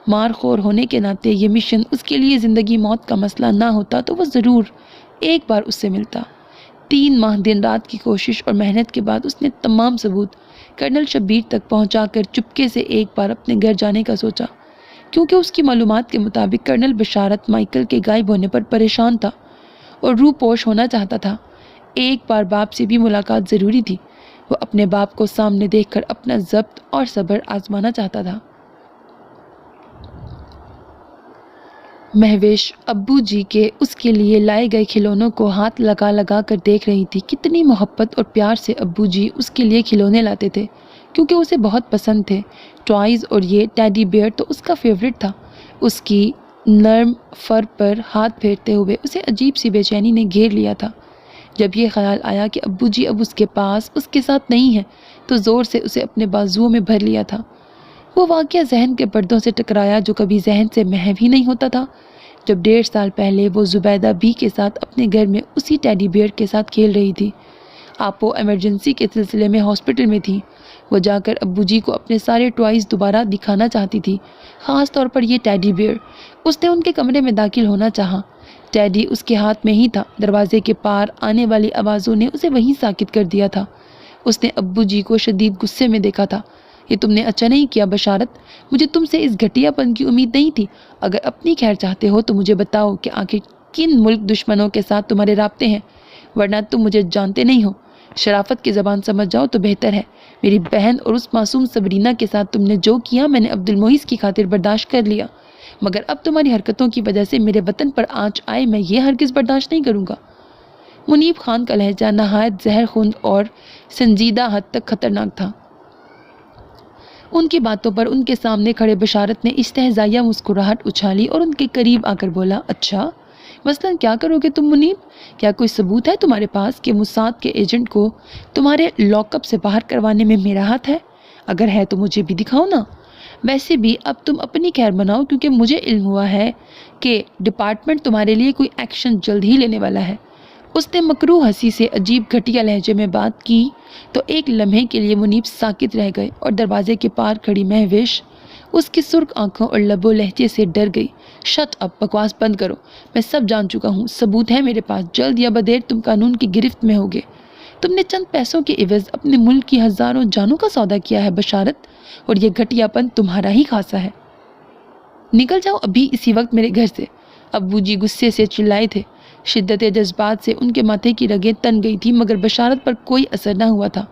مارخور ہونے کے ناطے یہ مشن اس کے لیے زندگی موت کا مسئلہ نہ ہوتا تو وہ ضرور ایک بار اس سے ملتا۔ 3 ماہ دن رات کی کوشش اور محنت کے بعد اس نے تمام ثبوت کرنل شبیر تک پہنچا کر چپکے سے ایک بار اپنے گھر جانے کا سوچا، کیونکہ اس کی معلومات کے مطابق کرنل بشارت مائیکل کے غائب ہونے پر پریشان تھا اور روح پوش ہونا چاہتا تھا۔ ایک بار باپ سے بھی ملاقات ضروری تھی۔ وہ اپنے باپ کو سامنے دیکھ کر اپنا ضبط اور صبر آزمانا چاہتا تھا۔ مہوش ابو جی کے اس کے لیے لائے گئے کھلونوں کو ہاتھ لگا لگا کر دیکھ رہی تھی۔ کتنی محبت اور پیار سے ابو جی اس کے لیے کھلونے لاتے تھے، کیونکہ اسے بہت پسند تھے ٹوائز، اور یہ ٹیڈی بیئر تو اس کا فیوریٹ تھا۔ اس کی نرم فر پر ہاتھ پھیرتے ہوئے اسے عجیب سی بے چینی نے گھیر لیا تھا۔ جب یہ خیال آیا کہ ابو جی اب اس کے پاس اس کے ساتھ نہیں ہے، تو زور سے اسے اپنے بازوؤں میں بھر لیا تھا۔ وہ واقعہ ذہن کے پردوں سے ٹکرایا جو کبھی ذہن سے محو ہی نہیں ہوتا تھا۔ جب 1.5 سال پہلے وہ زبیدہ بی کے ساتھ اپنے گھر میں اسی ٹیڈی بیئر کے ساتھ کھیل رہی تھی۔ آپ وہ ایمرجنسی کے سلسلے میں ہاسپٹل میں تھی۔ وہ جا کر ابو جی کو اپنے سارے ٹوائز دوبارہ دکھانا چاہتی تھی، خاص طور پر یہ ٹیڈی بیئر۔ اس نے ان کے کمرے میں داخل ہونا چاہا۔ ٹیڈی اس کے ہاتھ میں ہی تھا۔ دروازے کے پار آنے والی آوازوں نے اسے وہیں ساکت کر دیا تھا۔ اس نے ابو جی کو شدید غصے میں دیکھا تھا۔ یہ تم نے اچھا نہیں کیا بشارت، مجھے تم سے اس گھٹیا پن کی امید نہیں تھی۔ اگر اپنی خیر چاہتے ہو تو مجھے بتاؤ کہ آخر کن ملک دشمنوں کے ساتھ تمہارے رابطے ہیں، ورنہ تم مجھے جانتے نہیں ہو۔ شرافت کی زبان سمجھ جاؤ تو بہتر ہے۔ میری بہن اور اس معصوم سبرینا کے ساتھ تم نے جو کیا میں نے عبد المعیز کی خاطر برداشت کر لیا، مگر اب تمہاری حرکتوں کی وجہ سے میرے وطن پر آنچ آئے، میں یہ ہرگز برداشت نہیں کروں گا۔ منیب خان کا لہجہ نہایت زہر خند اور سنجیدہ حد تک خطرناک تھا۔ ان کی باتوں پر ان کے سامنے کھڑے بشارت نے استہزائیہ مسکراہٹ اچھالی اور ان کے قریب آ کر بولا، اچھا مثلاً کیا کرو گے تم منیب؟ کیا کوئی ثبوت ہے تمہارے پاس کہ موساد کے ایجنٹ کو تمہارے لاک اپ سے باہر کروانے میں میرا ہاتھ ہے؟ اگر ہے تو مجھے بھی دکھاؤ نا۔ ویسے بھی اب تم اپنی خیر بناؤ، کیونکہ مجھے علم ہوا ہے کہ ڈپارٹمنٹ تمہارے لیے کوئی ایکشن جلد ہی لینے والا ہے۔ اس نے مکروہ ہنسی سے عجیب گھٹیا لہجے میں بات کی تو ایک لمحے کے لیے منیب ساکت رہ گئے اور دروازے کے پار کھڑی مہوش اس کی سرخ آنکھوں اور لب و لہجے سے ڈر گئی۔ شٹ اپ، بکواس بند کرو، میں سب جان چکا ہوں، ثبوت ہے میرے پاس، جلد یا بدیر تم قانون کی گرفت میں ہوگے۔ تم نے چند پیسوں کے عوض اپنے ملک کی ہزاروں جانوں کا سودا کیا ہے بشارت، اور یہ گھٹیا پن تمہارا ہی خاصا ہے۔ نکل جاؤ ابھی اسی وقت میرے گھر سے۔ ابو جی غصے سے چلائے تھے۔ شدت جذبات سے ان کے ماتھے کی رگیں تن گئی تھی، مگر بشارت پر کوئی اثر نہ ہوا تھا۔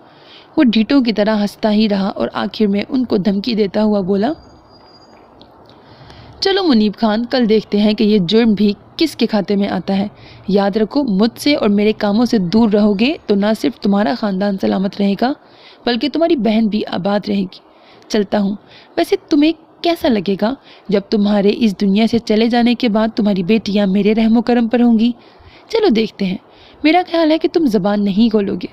وہ ڈھیٹوں کی طرح ہنستا ہی رہا اور آخر میں ان کو دھمکی دیتا ہوا بولا، چلو منیب خان، کل دیکھتے ہیں کہ یہ جرم بھی کس کے کھاتے میں آتا ہے۔ یاد رکھو، مجھ سے اور میرے کاموں سے دور رہو گے تو نہ صرف تمہارا خاندان سلامت رہے گا بلکہ تمہاری بہن بھی آباد رہے گی۔ چلتا ہوں۔ ویسے تمہیں کیسا لگے گا جب تمہارے اس دنیا سے چلے جانے کے بعد تمہاری بیٹیاں میرے رحم و کرم پر ہوں گی؟ چلو دیکھتے ہیں۔ میرا خیال ہے کہ تم زبان نہیں کھولو گے۔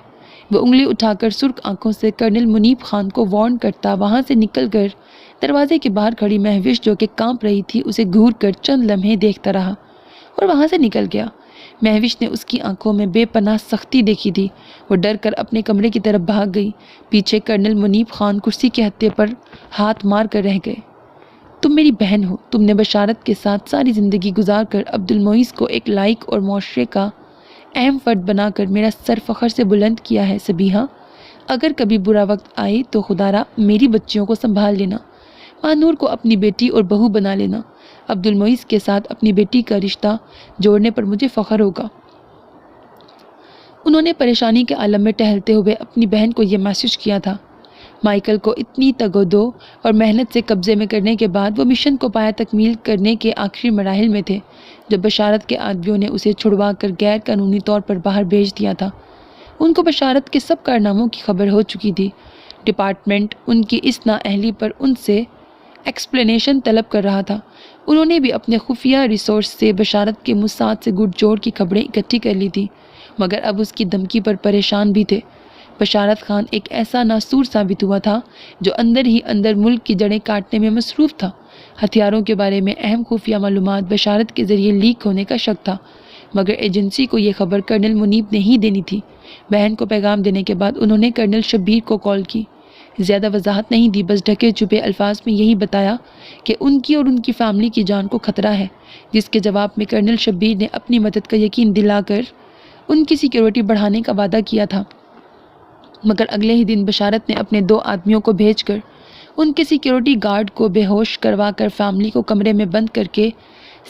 وہ انگلی اٹھا کر سرخ آنکھوں سے کرنل منیب خان کو وارن کرتا وہاں سے نکل کر دروازے کے باہر کھڑی مہوش جو کہ کانپ رہی تھی اسے گھور کر چند لمحے دیکھتا رہا اور وہاں سے نکل گیا۔ مہوش نے اس کی آنکھوں میں بے پناہ سختی دیکھی تھی۔ وہ ڈر کر اپنے کمرے کی طرف بھاگ گئی۔ پیچھے کرنل منیب خان کرسی کے ہتھے پر ہاتھ مار کر رہ گئے۔ تم میری بہن ہو، تم نے بشارت کے ساتھ ساری زندگی گزار کر عبد المعیز کو ایک لائق اور معاشرے کا اہم فرد بنا کر میرا سر فخر سے بلند کیا ہے سبیہا۔ اگر کبھی برا وقت آئے تو خدارا میری بچیوں کو سنبھال لینا، مانور کو اپنی بیٹی اور بہو بنا لینا۔ عبد المعیز کے ساتھ اپنی بیٹی کا رشتہ جوڑنے پر مجھے فخر ہوگا۔ انہوں نے پریشانی کے عالم میں ٹہلتے ہوئے اپنی بہن کو یہ میسج کیا تھا۔ مائیکل کو اتنی تگودو اور محنت سے قبضے میں کرنے کے بعد وہ مشن کو پایا تکمیل کرنے کے آخری مراحل میں تھے جب بشارت کے آدمیوں نے اسے چھڑوا کر غیر قانونی طور پر باہر بھیج دیا تھا۔ ان کو بشارت کے سب کارناموں کی خبر ہو چکی تھی۔ ڈپارٹمنٹ ان کی اس نااہلی پر ان سے ایکسپلینیشن طلب کر رہا تھا۔ انہوں نے بھی اپنے خفیہ ریسورس سے بشارت کے موساد سے گٹ جوڑ کی خبریں اکٹھی کر لی تھی، مگر اب اس کی دھمکی پر پریشان بھی تھے۔ بشارت خان ایک ایسا ناسور ثابت ہوا تھا جو اندر ہی اندر ملک کی جڑیں کاٹنے میں مصروف تھا۔ ہتھیاروں کے بارے میں اہم خفیہ معلومات بشارت کے ذریعے لیک ہونے کا شک تھا، مگر ایجنسی کو یہ خبر کرنل منیب نے ہی دینی تھی۔ بہن کو پیغام دینے کے بعد انہوں نے کرنل شبیر کو کال کی۔ زیادہ وضاحت نہیں دی، بس ڈھکے چھپے الفاظ میں یہی بتایا کہ ان کی اور ان کی فیملی کی جان کو خطرہ ہے، جس کے جواب میں کرنل شبیر نے اپنی مدد کا یقین دلا کر ان کی سیکیورٹی بڑھانے کا وعدہ کیا تھا۔ مگر اگلے ہی دن بشارت نے اپنے 2 آدمیوں کو بھیج کر ان کے سیکیورٹی گارڈ کو بے ہوش کروا کر فیملی کو کمرے میں بند کر کے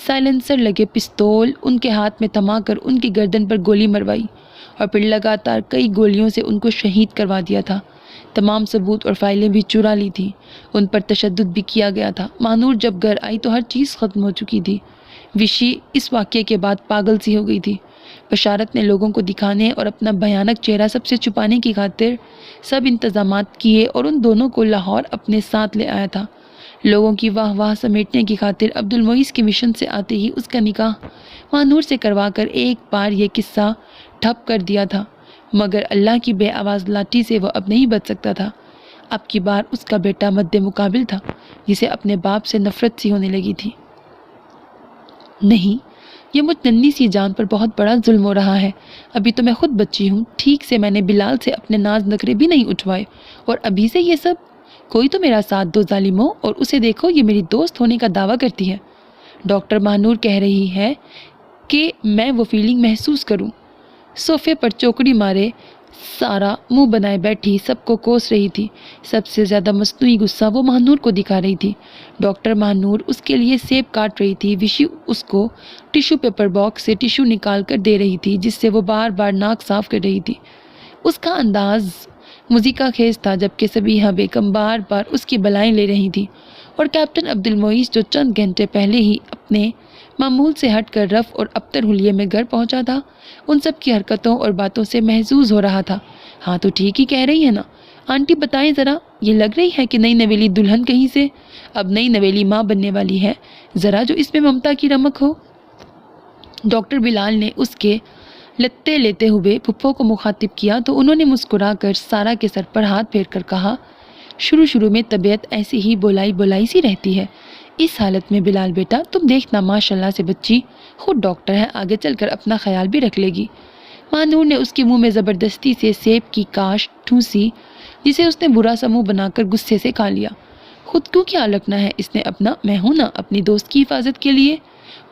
سائلنسر لگے پستول ان کے ہاتھ میں تھما کر ان کی گردن پر گولی مروائی اور پھر لگاتار کئی گولیوں سے ان کو شہید کروا دیا تھا۔ تمام ثبوت اور فائلیں بھی چرا لی تھی۔ ان پر تشدد بھی کیا گیا تھا۔ مانور جب گھر آئی تو ہر چیز ختم ہو چکی تھی۔ وشی اس واقعے کے بعد پاگل سی ہو گئی تھی۔ بشارت نے لوگوں کو دکھانے اور اپنا بھیانک چہرہ سب سے چھپانے کی خاطر سب انتظامات کیے اور ان دونوں کو لاہور اپنے ساتھ لے آیا تھا۔ لوگوں کی واہ واہ سمیٹنے کی خاطر عبد المعیز کے مشن سے آتے ہی اس کا نکاح مانور سے کروا کر ایک بار یہ قصہ ٹھپ کر دیا تھا، مگر اللہ کی بے آواز لاٹھی سے وہ اب نہیں بچ سکتا تھا۔ اب کی بار اس کا بیٹا مد مقابل تھا، جسے اپنے باپ سے نفرت سی ہونے لگی تھی۔ نہیں، یہ مجھ ننھی سی جان پر بہت بڑا ظلم ہو رہا ہے۔ ابھی تو میں خود بچی ہوں، ٹھیک سے میں نے بلال سے اپنے ناز نخرے بھی نہیں اٹھوائے، اور ابھی سے یہ سب؟ کوئی تو میرا ساتھ دو ظالموں، اور اسے دیکھو، یہ میری دوست ہونے کا دعویٰ کرتی ہے۔ ڈاکٹر ماہنور کہہ رہی ہے کہ میں وہ فیلنگ محسوس کروں۔ صوفے پر چوکڑی مارے سارا منہ بنائے بیٹھی سب کو کوس رہی تھی۔ سب سے زیادہ مصنوعی غصہ وہ ماہنور کو دکھا رہی تھی۔ ڈاکٹر ماہنور اس کے لیے سیب کاٹ رہی تھی، وشی اس کو ٹیشو پیپر باکس سے ٹیشو نکال کر دے رہی تھی جس سے وہ بار بار ناک صاف کر رہی تھی۔ اس کا انداز موسیقی خیز تھا، جبکہ صبیحہ بیگم بار بار اس کی بلائیں لے رہی تھی، اور کیپٹن عبد المعیز جو چند گھنٹے پہلے ہی اپنے معمول سے ہٹ کر رف اور ابتر حلیے میں گھر پہنچا تھا، ان سب کی حرکتوں اور باتوں سے محظوظ ہو رہا تھا۔ ہاں تو ٹھیک ہی کہہ رہی ہے نا آنٹی، بتائیں ذرا، یہ لگ رہی ہے کہ نئی نویلی دلہن کہیں سے اب نئی نویلی ماں بننے والی ہے، ذرا جو اس میں ممتا کی رمق ہو۔ ڈاکٹر بلال نے اس کے لتے لیتے ہوئے پھپھو کو مخاطب کیا تو انہوں نے مسکرا کر سارا کے سر پر ہاتھ پھیر کر کہا، شروع میں طبیعت ایسی ہی بولائی سی رہتی ہے، اس حالت میں بلال بیٹا تم دیکھنا ماشاءاللہ سے بچی خود ڈاکٹر ہے، آگے چل کر اپنا خیال بھی رکھ لے گی۔ ماہنور نے اس کے منہ میں زبردستی سے سیب کی کاش ٹھونسی جسے اس نے برا سا منہ بنا کر غصے سے کھا لیا۔ خود کیوں کیا رکھنا ہے اس نے اپنا، میں ہوں نا اپنی دوست کی حفاظت کے لیے،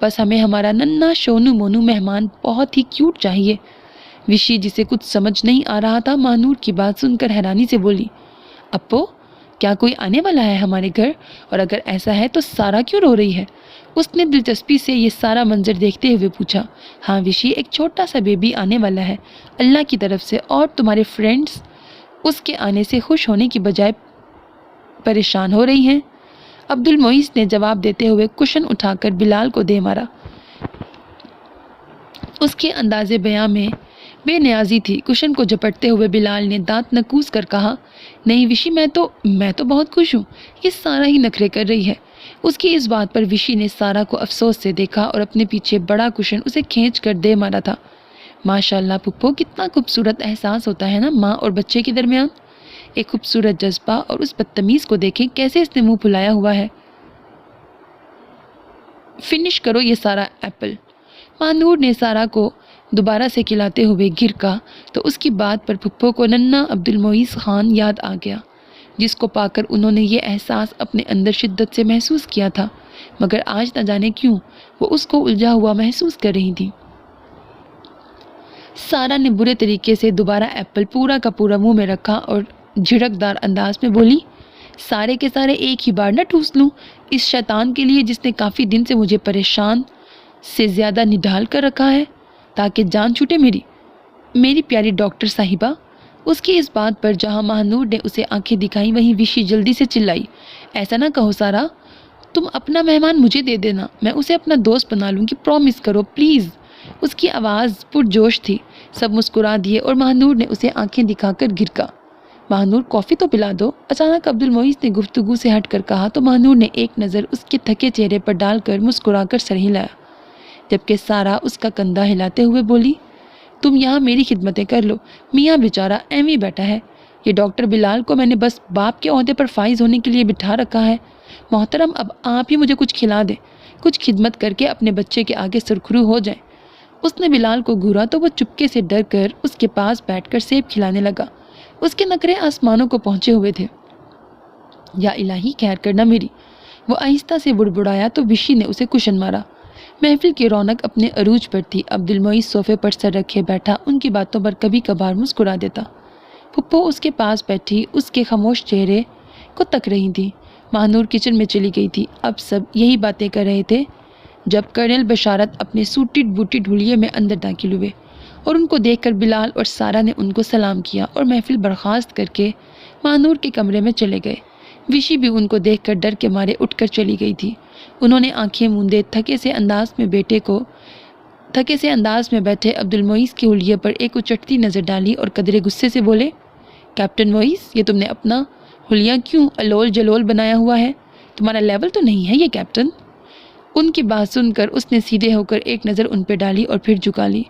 بس ہمیں ہمارا ننھا شونو مونو مہمان بہت ہی کیوٹ چاہیے۔ وشی جسے کچھ سمجھ نہیں آ رہا تھا ماہنور کی بات سن کر حیرانی سے بولی، اپو کیا کوئی آنے والا ہے ہمارے گھر؟ اور اگر ایسا ہے تو سارا کیوں رو رہی ہے؟ اس نے دلچسپی سے یہ سارا منظر دیکھتے ہوئے پوچھا۔ ہاں وشی، ایک چھوٹا سا بیبی آنے والا ہے اللہ کی طرف سے، اور تمہارے فرینڈز اس کے آنے سے خوش ہونے کی بجائے پریشان ہو رہی ہیں۔ عبد المعیز نے جواب دیتے ہوئے کشن اٹھا کر بلال کو دے مارا۔ اس کے انداز بیاں میں بے نیازی تھی۔ کشن کو جھپٹتے ہوئے بلال نے دانت نکوس کر کہا، نہیں وشی، میں تو بہت خوش ہوں، یہ سارا ہی نخرے کر رہی ہے۔ اس کی اس بات پر وشی نے سارا کو افسوس سے دیکھا اور اپنے پیچھے بڑا کشن اسے کھینچ کر دے مارا تھا۔ ماشاءاللہ پھپھو، کتنا خوبصورت احساس ہوتا ہے نا ماں اور بچے کے درمیان، ایک خوبصورت جذبہ، اور اس بدتمیز کو دیکھیں کیسے اس نے منہ پھلایا ہوا ہے۔ فنش کرو یہ سارا ایپل۔ ماہنور نے سارا کو دوبارہ سے کھلاتے ہوئے گرکا تو اس کی بات پر پھپھو کو ننھا عبد المعیز خان یاد آ گیا، جس کو پا کر انہوں نے یہ احساس اپنے اندر شدت سے محسوس کیا تھا، مگر آج نہ جانے کیوں وہ اس کو الجھا ہوا محسوس کر رہی تھی۔ سارا نے برے طریقے سے دوبارہ ایپل پورا کا پورا منہ میں رکھا اور جھڑکدار انداز میں بولی، سارے کے سارے ایک ہی بار نہ ٹھوس لوں اس شیطان کے لیے جس نے کافی دن سے مجھے پریشان سے زیادہ نڈال کر رکھا ہے، تاکہ جان چھوٹے میری پیاری ڈاکٹر صاحبہ۔ اس کی اس بات پر جہاں ماہنور نے اسے آنکھیں دکھائیں وہیں وشی جلدی سے چلائی، ایسا نہ کہو سارا، تم اپنا مہمان مجھے دے دینا، میں اسے اپنا دوست بنا لوں گی، پرومس کرو پلیز۔ اس کی آواز پرجوش تھی۔ سب مسکرا دیے اور ماہنور نے اسے آنکھیں دکھا کر گرکا۔ ماہنور کافی تو پلا دو، اچانک عبد المعیز نے گفتگو سے ہٹ کر کہا تو ماہنور نے ایک نظر اس کے تھکے چہرے پر ڈال کر مسکرا کر سر ہلایا، جبکہ سارا اس کا کندھا ہلاتے ہوئے بولی، تم یہاں میری خدمتیں کر لو، میاں بیچارہ ایویں بیٹھا ہے، یہ ڈاکٹر بلال کو میں نے بس باپ کے عہدے پر فائز ہونے کے لیے بٹھا رکھا ہے، محترم اب آپ ہی مجھے کچھ کھلا دیں، کچھ خدمت کر کے اپنے بچے کے آگے سرخرو ہو جائیں۔ اس نے بلال کو گھورا تو وہ چپکے سے ڈر کر اس کے پاس بیٹھ کر سیب کھلانے لگا۔ اس کے نخرے آسمانوں کو پہنچے ہوئے تھے۔ یا الہی خیر کرنا میری، وہ آہستہ سے بڑبڑایا تو وشی نے اسے کشن مارا۔ محفل کی رونق اپنے عروج پر تھی۔ عبد المعیز صوفے پر سر رکھے بیٹھا ان کی باتوں پر کبھی کبھار مسکرا دیتا۔ پھپھو اس کے پاس بیٹھی اس کے خاموش چہرے کو تک رہی تھی۔ ماہنور کچن میں چلی گئی تھی۔ اب سب یہی باتیں کر رہے تھے جب کرنل بشارت اپنے سوٹڈ بوٹڈ حلیے میں اندر داخل ہوئے، اور ان کو دیکھ کر بلال اور سارا نے ان کو سلام کیا اور محفل برخاست کر کے ماہنور کے کمرے میں چلے گئے۔ وشی بھی ان کو دیکھ کر ڈر کے مارے اٹھ کر چلی گئی تھی۔ انہوں نے آنکھیں موندے تھکے سے انداز میں بیٹھے عبد المعیز کے حلیے پر ایک اچٹتی نظر ڈالی اور قدرے غصے سے بولے، کیپٹن معیز، یہ تم نے اپنا حلیہ کیوں الول جلول بنایا ہوا ہے؟ تمہارا لیول تو نہیں ہے یہ کیپٹن۔ ان کی بات سن کر اس نے سیدھے ہو کر ایک نظر ان پہ ڈالی اور پھر جھکا لی۔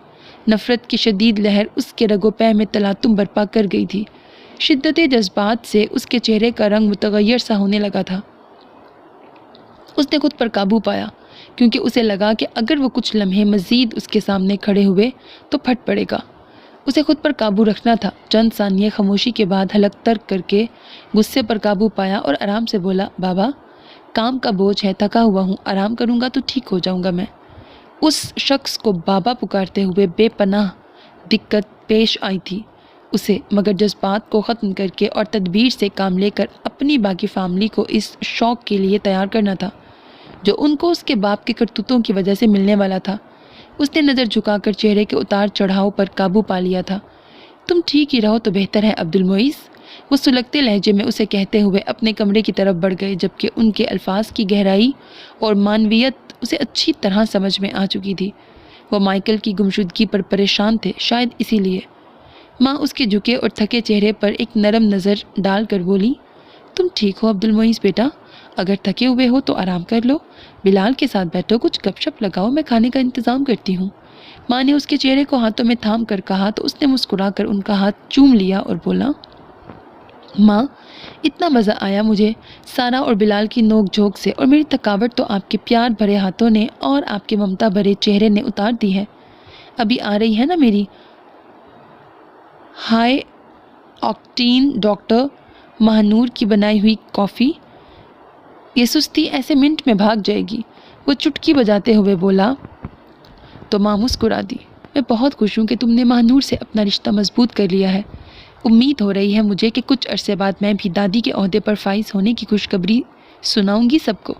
نفرت کی شدید لہر اس کے رگ و پے میں تلاطم برپا کر گئی تھی۔ شدت جذبات سے اس کے چہرے کا رنگ متغیر سا ہونے لگا تھا۔ اس نے خود پر قابو پایا۔ کیونکہ اسے لگا کہ اگر وہ کچھ لمحے مزید اس کے سامنے کھڑے ہوئے تو پھٹ پڑے گا۔ اسے خود پر قابو رکھنا تھا۔ چند ثانیے خاموشی کے بعد حلق ترک کر کے غصے پر قابو پایا اور آرام سے بولا، بابا کام کا بوجھ ہے، تھکا ہوا ہوں، آرام کروں گا تو ٹھیک ہو جاؤں گا میں۔ اس شخص کو بابا پکارتے ہوئے بے پناہ دقت پیش آئی تھی اسے، مگر جذبات کو ختم کر کے اور تدبیر سے کام لے کر اپنی باقی فیملی کو اس شوق کے لیے تیار کرنا تھا جو ان کو اس کے باپ کے کرتوتوں کی وجہ سے ملنے والا تھا۔ اس نے نظر جھکا کر چہرے کے اتار چڑھاؤ پر قابو پا لیا تھا۔ تم ٹھیک ہی رہو تو بہتر ہے عبد المعیز، وہ سلگتے لہجے میں اسے کہتے ہوئے اپنے کمرے کی طرف بڑھ گئے، جبکہ ان کے الفاظ کی گہرائی اور معنویت اسے اچھی طرح سمجھ میں آ چکی تھی۔ وہ مائیکل کی گمشدگی پر پریشان تھے، شاید اسی لیے۔ ماں اس کے جھکے اور تھکے چہرے پر ایک نرم نظر ڈال کر بولی، تم ٹھیک ہو عبد المعیز بیٹا؟ اگر تھکے ہوئے ہو تو آرام کر لو، بلال کے ساتھ بیٹھو، کچھ گپ شپ لگاؤ، میں کھانے کا انتظام کرتی ہوں۔ ماں نے اس کے چہرے کو ہاتھوں میں تھام کر کہا تو اس نے مسکرا کر ان کا ہاتھ چوم لیا اور بولا، ماں اتنا مزہ آیا مجھے سارا اور بلال کی نوک جھوک سے، اور میری تھکاوٹ تو آپ کے پیار بھرے ہاتھوں نے اور آپ کے ممتا بھرے چہرے نے اتار دی ہے۔ ابھی آ رہی ہے نا میری ہائی آکٹین ڈاکٹر مہنور کی بنائی ہوئی کافی، یہ سستی ایسے منٹ میں بھاگ جائے گی۔ وہ چٹکی بجاتے ہوئے بولا تو ماں مسکرا دی، میں بہت خوش ہوں کہ تم نے مہنور سے اپنا رشتہ مضبوط کر لیا ہے۔ امید ہو رہی ہے مجھے کہ کچھ عرصے بعد میں بھی دادی کے عہدے پر فائز ہونے کی خوشخبری سناؤں گی سب کو۔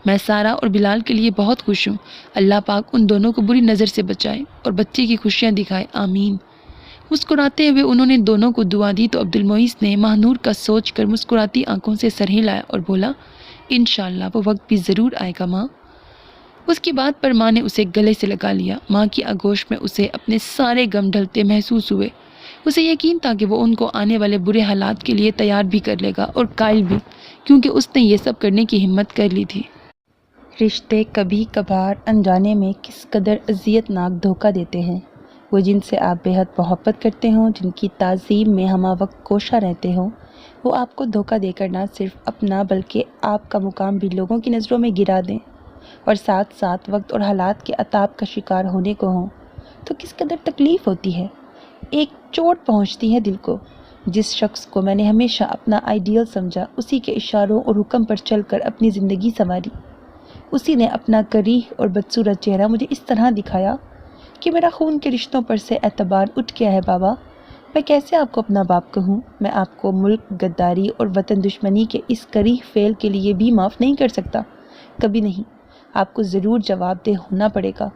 میں سارا اور بلال کے لیے بہت خوش ہوں، اللہ پاک ان دونوں کو بری نظر سے بچائے اور بچے کی خوشیاں دکھائے، آمین۔ مسکراتے ہوئے انہوں نے دونوں کو دعا دی تو عبد المعیز نے مہنور کا سوچ کر مسکراتی آنکھوں سے سر ہلایا اور بولا، انشاءاللہ وہ وقت بھی ضرور آئے گا ماں۔ اس کی بات پر ماں نے اسے گلے سے لگا لیا۔ ماں کی آغوش میں اسے اپنے سارے غم ڈھلتے محسوس ہوئے۔ اسے یقین تھا کہ وہ ان کو آنے والے برے حالات کے لیے تیار بھی کر لے گا اور قائل بھی، کیونکہ اس نے یہ سب کرنے کی ہمت کر لی تھی۔ رشتے کبھی کبھار انجانے میں کس قدر اذیت ناک دھوکہ دیتے ہیں۔ وہ جن سے آپ بے حد محبت کرتے ہوں، جن کی تعظیم میں ہمہ وقت کوشاں رہتے ہوں، وہ آپ کو دھوکہ دے کر نہ صرف اپنا بلکہ آپ کا مقام بھی لوگوں کی نظروں میں گرا دیں اور ساتھ ساتھ وقت اور حالات کے عطاب کا شکار ہونے کو ہوں، تو کس قدر تکلیف ہوتی ہے، ایک چوٹ پہنچتی ہے دل کو۔ جس شخص کو میں نے ہمیشہ اپنا آئیڈیل سمجھا، اسی کے اشاروں اور حکم پر چل کر اپنی زندگی سنواری، اسی نے اپنا کریہ اور بدصورت چہرہ مجھے اس طرح دکھایا کہ میرا خون کے رشتوں پر سے اعتبار اٹھ گیا ہے۔ بابا میں کیسے آپ کو اپنا باپ کہوں؟ میں آپ کو ملک غداری اور وطن دشمنی کے اس کریہ فعل کے لیے بھی معاف نہیں کر سکتا، کبھی نہیں۔ آپ کو ضرور جواب دہ ہونا پڑے گا۔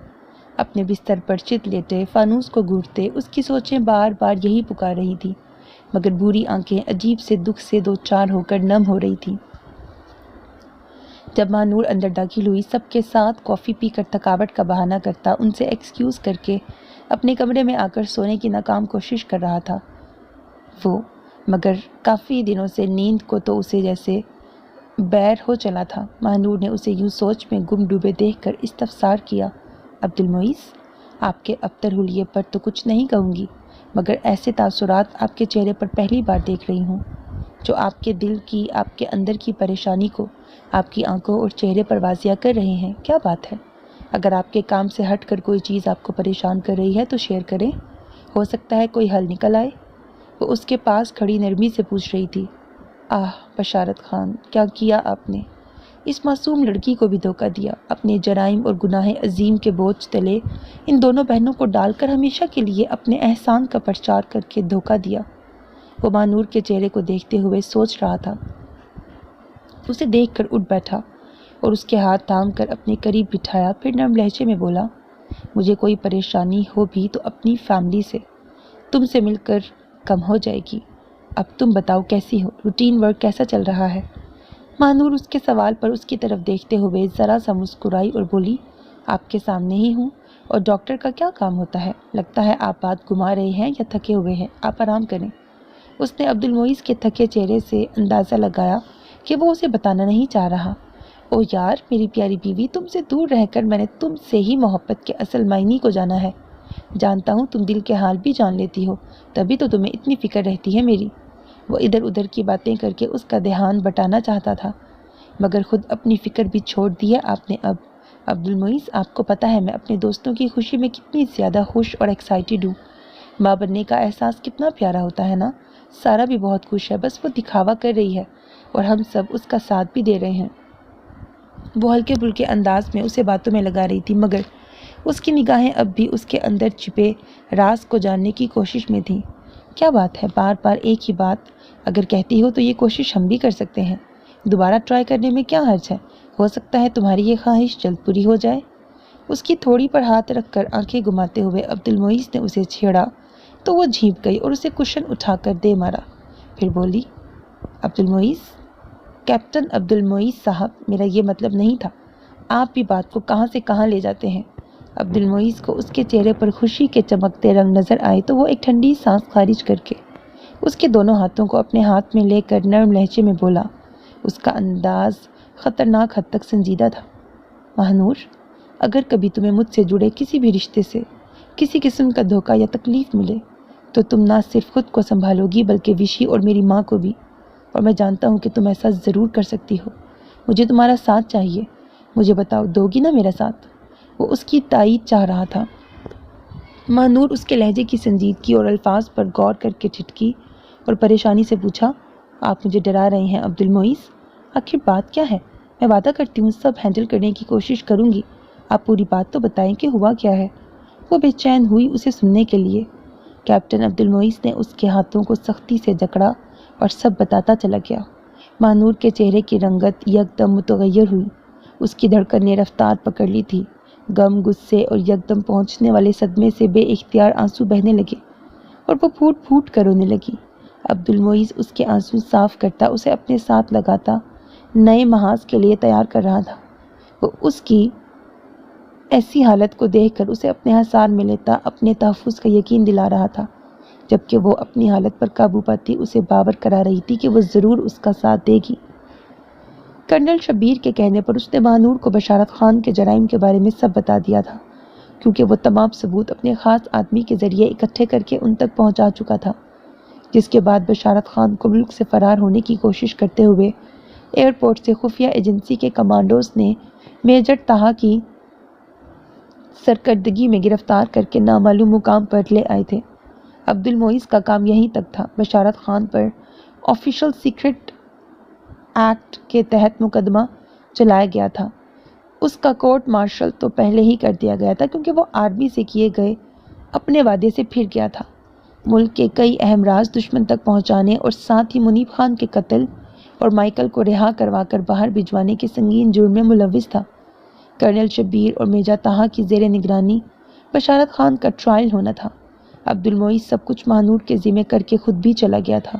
اپنے بستر پر چت لیٹے فانوس کو گھورتے اس کی سوچیں بار بار یہی پکار رہی تھی، مگر بری آنکھیں عجیب سے دکھ سے دو چار ہو کر نم ہو رہی تھیں۔ جب مہنور اندر داخل ہوئی، سب کے ساتھ کافی پی کر تھکاوٹ کا بہانہ کرتا ان سے ایکسکیوز کر کے اپنے کمرے میں آ کر سونے کی ناکام کوشش کر رہا تھا وہ، مگر کافی دنوں سے نیند کو تو اسے جیسے بیر ہو چلا تھا۔ مہنور نے اسے یوں سوچ میں گم ڈوبے دیکھ کر استفسار کیا، عبد المعیز آپ کے ابتر حلیے پر تو کچھ نہیں کہوں گی، مگر ایسے تاثرات آپ کے چہرے پر پہلی بار دیکھ رہی ہوں جو آپ کے دل کی، آپ کے اندر کی پریشانی کو آپ کی آنکھوں اور چہرے پر واضح کر رہے ہیں۔ کیا بات ہے؟ اگر آپ کے کام سے ہٹ کر کوئی چیز آپ کو پریشان کر رہی ہے تو شیئر کریں، ہو سکتا ہے کوئی حل نکل آئے۔ وہ اس کے پاس کھڑی نرمی سے پوچھ رہی تھی۔ آہ بشارت خان، کیا کیا آپ نے؟ اس معصوم لڑکی کو بھی دھوکہ دیا، اپنے جرائم اور گناہ عظیم کے بوجھ تلے ان دونوں بہنوں کو ڈال کر ہمیشہ کے لیے اپنے احسان کا پرچار کر کے دھوکہ دیا۔ وہ مہنور کے چہرے کو دیکھتے ہوئے سوچ رہا تھا۔ اسے دیکھ کر اٹھ بیٹھا اور اس کے ہاتھ تھام کر اپنے قریب بٹھایا، پھر نرم لہجے میں بولا، مجھے کوئی پریشانی ہو بھی تو اپنی فیملی سے، تم سے مل کر کم ہو جائے گی۔ اب تم بتاؤ کیسی ہو، روٹین ورک کیسا چل رہا ہے؟ مہنور اس کے سوال پر اس کی طرف دیکھتے ہوئے ذرا سا مسکرائی اور بولی، آپ کے سامنے ہی ہوں، اور ڈاکٹر کا کیا کام ہوتا ہے؟ لگتا ہے آپ بات گما رہے ہیں یا تھکے ہوئے ہیں، آپ آرام کریں۔ اس نے عبد المعیز کے تھکے چہرے سے اندازہ لگایا کہ وہ اسے بتانا نہیں چاہ رہا۔ او یار میری پیاری بیوی، تم سے دور رہ کر میں نے تم سے ہی محبت کے اصل معنی کو جانا ہے۔ جانتا ہوں تم دل کے حال بھی جان لیتی ہو، تبھی تو تمہیں اتنی فکر رہتی ہے میری۔ وہ ادھر ادھر کی باتیں کر کے اس کا دھیان بٹانا چاہتا تھا، مگر خود اپنی فکر بھی چھوڑ دی ہے آپ نے اب، عبد المعیز، آپ کو پتہ ہے میں اپنے دوستوں کی خوشی میں کتنی زیادہ خوش اور ایکسائٹیڈ ہوں۔ ماں بننے کا احساس کتنا پیارا ہوتا ہے نا۔ سارا بھی بہت خوش ہے، بس وہ دکھاوا کر رہی ہے اور ہم سب اس کا ساتھ بھی دے رہے ہیں۔ وہ ہلکے پھلکے انداز میں اسے باتوں میں لگا رہی تھی، مگر اس کی نگاہیں اب بھی اس کے اندر چھپے راز کو جاننے کی کوشش میں تھیں۔ کیا بات ہے، بار بار ایک ہی بات اگر کہتی ہو تو یہ کوشش ہم بھی کر سکتے ہیں۔ دوبارہ ٹرائی کرنے میں کیا حرج ہے؟ ہو سکتا ہے تمہاری یہ خواہش جلد پوری ہو جائے۔ اس کی تھوڑی پر ہاتھ رکھ کر آنکھیں گھماتے ہوئے عبد المعیز نے اسے چھیڑا تو وہ جھینپ گئی اور اسے کشن اٹھا کر دے مارا۔ پھر بولی، عبد المعیز، کیپٹن عبد المعیز صاحب، میرا یہ مطلب نہیں تھا۔ آپ بھی بات کو کہاں سے کہاں لے جاتے ہیں۔ عبد المعیز کو اس کے چہرے پر خوشی کے چمکتے رنگ نظر آئے تو وہ ایک ٹھنڈی سانس خارج کر کے اس کے دونوں ہاتھوں کو اپنے ہاتھ میں لے کر نرم لہجے میں بولا۔ اس کا انداز خطرناک حد تک سنجیدہ تھا۔ ماہنور، اگر کبھی تمہیں مجھ سے جڑے کسی بھی رشتے سے کسی قسم کا دھوکہ یا تکلیف ملے تو تم نہ صرف خود کو سنبھالو گی بلکہ وشی اور میری ماں کو بھی، اور میں جانتا ہوں کہ تم ایسا ضرور کر سکتی ہو۔ مجھے تمہارا ساتھ چاہیے، مجھے بتاؤ، دو گی نا میرا ساتھ؟ وہ اس کی تائید چاہ رہا تھا۔ ماہنور اس کے لہجے کی سنجیدگی اور الفاظ پر غور کر کے ٹھٹکی اور پریشانی سے پوچھا، آپ مجھے ڈرا رہے ہیں عبد المعیز؟ آخر بات کیا ہے؟ میں وعدہ کرتی ہوں سب ہینڈل کرنے کی کوشش کروں گی۔ آپ پوری بات تو بتائیں کہ ہوا کیا ہے۔ وہ بے چین ہوئی اسے سننے کے لیے۔ کیپٹن عبد المعیز نے اس کے ہاتھوں کو سختی سے جکڑا اور سب بتاتا چلا گیا۔ ماہنور کے چہرے کی رنگت یکدم متغیر ہوئی، اس کی دھڑکن نے رفتار پکڑ لی تھی۔ غم، غصے اور یکدم پہنچنے والے صدمے سے بے اختیار آنسو بہنے لگے اور وہ پھوٹ پھوٹ کر رونے لگی۔ عبد المعیز اس کے آنسو صاف کرتا، اسے اپنے ساتھ لگاتا، نئے محاذ کے لیے تیار کر رہا تھا۔ وہ اس کی ایسی حالت کو دیکھ کر اسے اپنے حصار میں لیتا، اپنے تحفظ کا یقین دلا رہا تھا، جبکہ وہ اپنی حالت پر قابو پاتی اسے باور کرا رہی تھی کہ وہ ضرور اس کا ساتھ دے گی۔ کرنل شبیر کے کہنے پر اس نے ماہنور کو بشارت خان کے جرائم کے بارے میں سب بتا دیا تھا، کیونکہ وہ تمام ثبوت اپنے خاص آدمی کے ذریعے اکٹھے کر کے ان تک پہنچا چکا تھا، جس کے بعد بشارت خان کو ملک سے فرار ہونے کی کوشش کرتے ہوئے ایئرپورٹ سے خفیہ ایجنسی کے کمانڈوز نے میجر طہا کی سرکردگی میں گرفتار کر کے نامعلوم مقام پر لے آئے تھے۔ عبد المعیز کا کام یہیں تک تھا۔ بشارت خان پر آفیشل سیکرٹ ایکٹ کے تحت مقدمہ چلایا گیا تھا۔ اس کا کورٹ مارشل تو پہلے ہی کر دیا گیا تھا، کیونکہ وہ آرمی سے کیے گئے اپنے وعدے سے پھر گیا تھا۔ ملک کے کئی اہم راز دشمن تک پہنچانے اور ساتھ ہی منیب خان کے قتل اور مائیکل کو رہا کروا کر باہر بھجوانے کے سنگین جرم میں ملوث تھا۔ کرنل شبیر اور میجر طہا کی زیر نگرانی بشارت خان کا ٹرائل ہونا تھا۔ عبد المعیز سب کچھ ماہنور کے ذمہ کر کے خود بھی چلا گیا تھا۔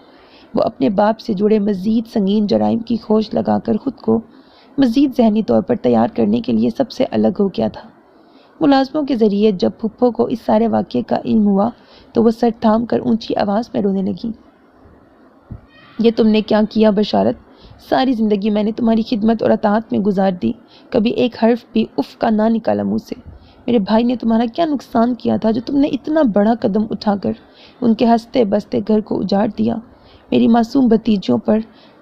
وہ اپنے باپ سے جڑے مزید سنگین جرائم کی کھوج لگا کر خود کو مزید ذہنی طور پر تیار کرنے کے لیے سب سے الگ ہو گیا تھا۔ ملازموں کے ذریعے جب پھپھو کو اس سارے واقعے کا علم ہوا تو وہ سر تھام کر اونچی آواز میں رونے لگی۔ یہ تم نے کیا کیا بشارت؟ ساری زندگی میں نے تمہاری خدمت اور اطاعت میں گزار دی، کبھی ایک حرف بھی اف کا نہ نکالا منہ سے۔ میرے بھائی نے تمہارا کیا نقصان کیا تھا جو تم نے اتنا بڑا قدم اٹھا کر ان کے ہنستے بستے گھر کو اجاڑ دیا؟ میری معصوم بھتیجیوں پر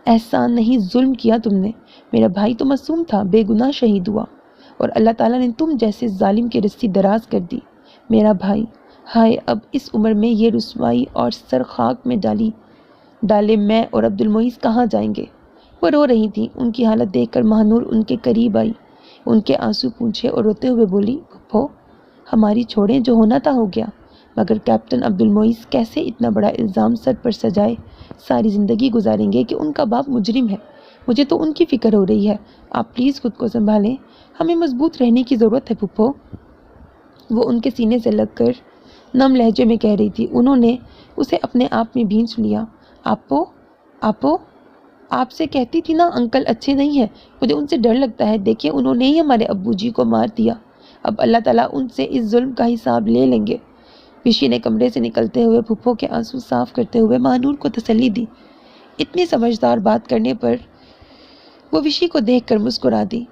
احسان نہیں، ظلم کیا تم نے۔ میرا بھائی تو معصوم تھا، بے گناہ شہید ہوا، اور اللہ تعالیٰ نے تم جیسے ظالم کی رسی دراز کر دی۔ میرا بھائی، ہائے، اب اس عمر میں یہ رسوائی اور سر خاک میں ڈالے میں اور عبد المعیز کہاں جائیں گے؟ وہ رو رہی تھی۔ ان کی حالت دیکھ کر ماہنور ان کے قریب آئی، ان کے آنسو پونچھے اور روتے ہوئے بولی، پھپھو، ہماری چھوڑیں، جو ہونا تھا ہو گیا، مگر کیپٹن عبد المعیز کیسے اتنا بڑا الزام سر پر سجائے ساری زندگی گزاریں گے کہ ان کا باپ مجرم ہے؟ مجھے تو ان کی فکر ہو رہی ہے۔ آپ پلیز خود کو سنبھالیں، ہمیں مضبوط رہنے کی ضرورت ہے پھپھو۔ وہ ان کے سینے سے لگ کر نم لہجے میں کہہ رہی تھی۔ انہوں نے اسے اپنے آپ میں بھینچ لیا۔ آپو، آپ سے کہتی تھی نا انکل اچھے نہیں ہیں، مجھے ان سے ڈر لگتا ہے۔ دیکھیں، انہوں نے ہی ہمارے ابو جی کو مار دیا، اب اللہ تعالیٰ ان سے اس ظلم کا حساب لے لیں گے۔ وشی نے کمرے سے نکلتے ہوئے پھپھو کے آنسو صاف کرتے ہوئے ماہنور کو تسلی دی۔ اتنی سمجھدار بات کرنے پر وہ وشی کو دیکھ کر مسکرا دی۔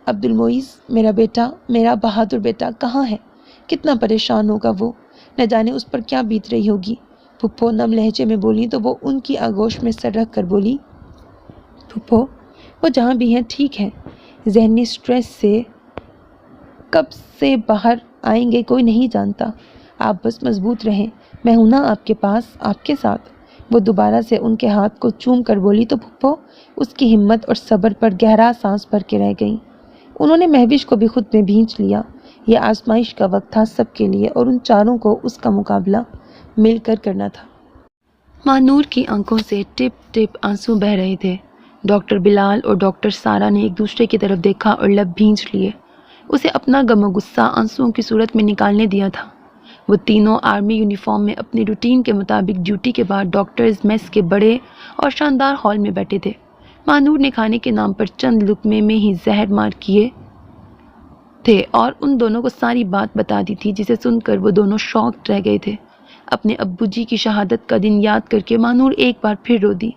عبد المعیز، میرا بیٹا، میرا بہادر بیٹا کہاں ہے؟ کتنا پریشان ہوگا وہ، نہ جانے اس پر کیا بیت رہی ہوگی۔ پھپھو نم لہجے میں بولی تو وہ ان کی آغوش میں سر رکھ کر بولی، پھپھو، وہ جہاں بھی ہیں ٹھیک ہے، ذہنی سٹریس سے کب سے باہر آئیں گے کوئی نہیں جانتا، آپ بس مضبوط رہیں، میں ہوں نا آپ کے پاس، آپ کے ساتھ۔ وہ دوبارہ سے ان کے ہاتھ کو چوم کر بولی تو پھپھو اس کی ہمت اور صبر پر گہرا سانس بھر کے رہ گئیں۔ انہوں نے مہوش کو بھی خود میں بھینچ لیا۔ یہ آزمائش کا وقت تھا سب کے لیے اور ان چاروں کو اس کا مقابلہ مل کر کرنا تھا۔ مانور کی آنکھوں سے ٹپ ٹپ آنسو بہہ رہے تھے۔ ڈاکٹر بلال اور ڈاکٹر سارا نے ایک دوسرے کی طرف دیکھا اور لب بھینچ لیے۔ اسے اپنا غم و غصہ آنسوؤں کی صورت میں نکالنے دیا تھا۔ وہ تینوں آرمی یونیفارم میں اپنی روٹین کے مطابق ڈیوٹی کے بعد ڈاکٹرز میس کے بڑے اور شاندار ہال میں بیٹھے تھے۔ مانور نے کھانے کے نام پر چند لقمے میں ہی زہر مار کیے تھے اور ان دونوں کو ساری بات بتا دی تھی، جسے سن کر وہ دونوں شاکڈ رہ گئے تھے۔ اپنے ابو جی کی شہادت کا دن یاد کر کے مانور ایک بار پھر رو دی۔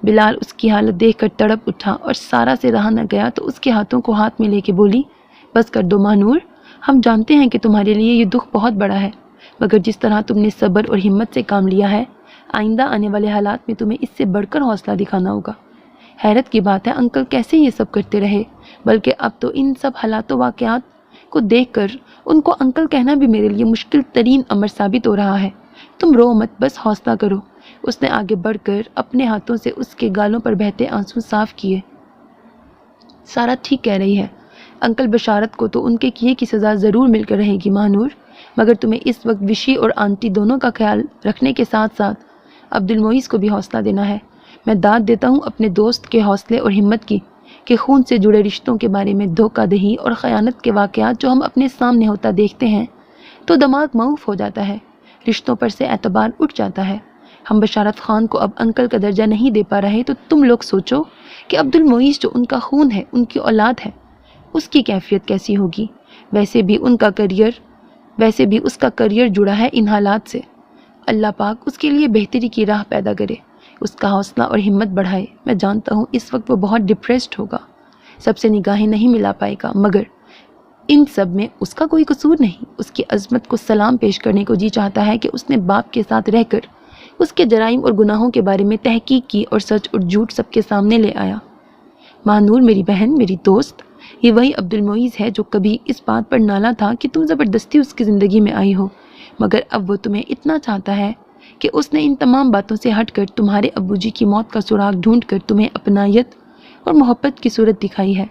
بلال اس کی حالت دیکھ کر تڑپ اٹھا اور سارا سے رہا نہ گیا تو اس کے ہاتھوں کو ہاتھ میں لے کے بولی، بس کر دو مانور، ہم جانتے ہیں کہ تمہارے لیے یہ دکھ بہت بڑا ہے، مگر جس طرح تم نے صبر اور ہمت سے کام لیا ہے، آئندہ آنے والے حالات میں تمہیں اس سے بڑھ کر حوصلہ دکھانا ہوگا۔ حیرت کی بات ہے انکل کیسے یہ سب کرتے رہے، بلکہ اب تو ان سب حالات و واقعات کو دیکھ کر ان کو انکل کہنا بھی میرے لیے مشکل ترین امر ثابت ہو رہا ہے۔ تم رو مت، بس حوصلہ کرو۔ اس نے آگے بڑھ کر اپنے ہاتھوں سے اس کے گالوں پر بہتے آنسو صاف کیے۔ سارا ٹھیک کہہ رہی ہے، انکل بشارت کو تو ان کے کیے کی سزا ضرور مل کر رہے گی مانور، مگر تمہیں اس وقت وشی اور آنٹی دونوں کا خیال رکھنے کے ساتھ ساتھ عبد المعیز کو بھی حوصلہ دینا ہے۔ میں داد دیتا ہوں اپنے دوست کے حوصلے اور ہمت کی کہ خون سے جڑے رشتوں کے بارے میں دھوکہ دہی اور خیانت کے واقعات جو ہم اپنے سامنے ہوتا دیکھتے ہیں تو دماغ معوف ہو جاتا ہے، رشتوں پر سے اعتبار اٹھ جاتا ہے۔ ہم بشارت خان کو اب انکل کا درجہ نہیں دے پا رہے تو تم لوگ سوچو کہ عبد المعیز جو ان کا خون ہے، ان کی اولاد ہے، اس کی کیفیت کیسی ہوگی۔ ویسے بھی اس کا کریئر جڑا ہے ان حالات سے۔ اللہ پاک اس کے لیے بہتری کی راہ پیدا کرے، اس کا حوصلہ اور ہمت بڑھائے۔ میں جانتا ہوں اس وقت وہ بہت ڈپریسڈ ہوگا، سب سے نگاہیں نہیں ملا پائے گا، مگر ان سب میں اس کا کوئی قصور نہیں۔ اس کی عظمت کو سلام پیش کرنے کو جی چاہتا ہے کہ اس نے باپ کے ساتھ رہ کر اس کے جرائم اور گناہوں کے بارے میں تحقیق کی اور سچ اور جھوٹ سب کے سامنے لے آیا۔ مانور میری بہن، میری دوست، یہ وہی عبد المعیز ہے جو کبھی اس بات پر نالا تھا کہ تم زبردستی اس کی زندگی میں آئی ہو، مگر اب وہ تمہیں اتنا چاہتا ہے کہ اس نے ان تمام باتوں سے ہٹ کر تمہارے ابو جی کی موت کا سراغ ڈھونڈ کر تمہیں اپنائیت اور محبت کی صورت دکھائی ہے۔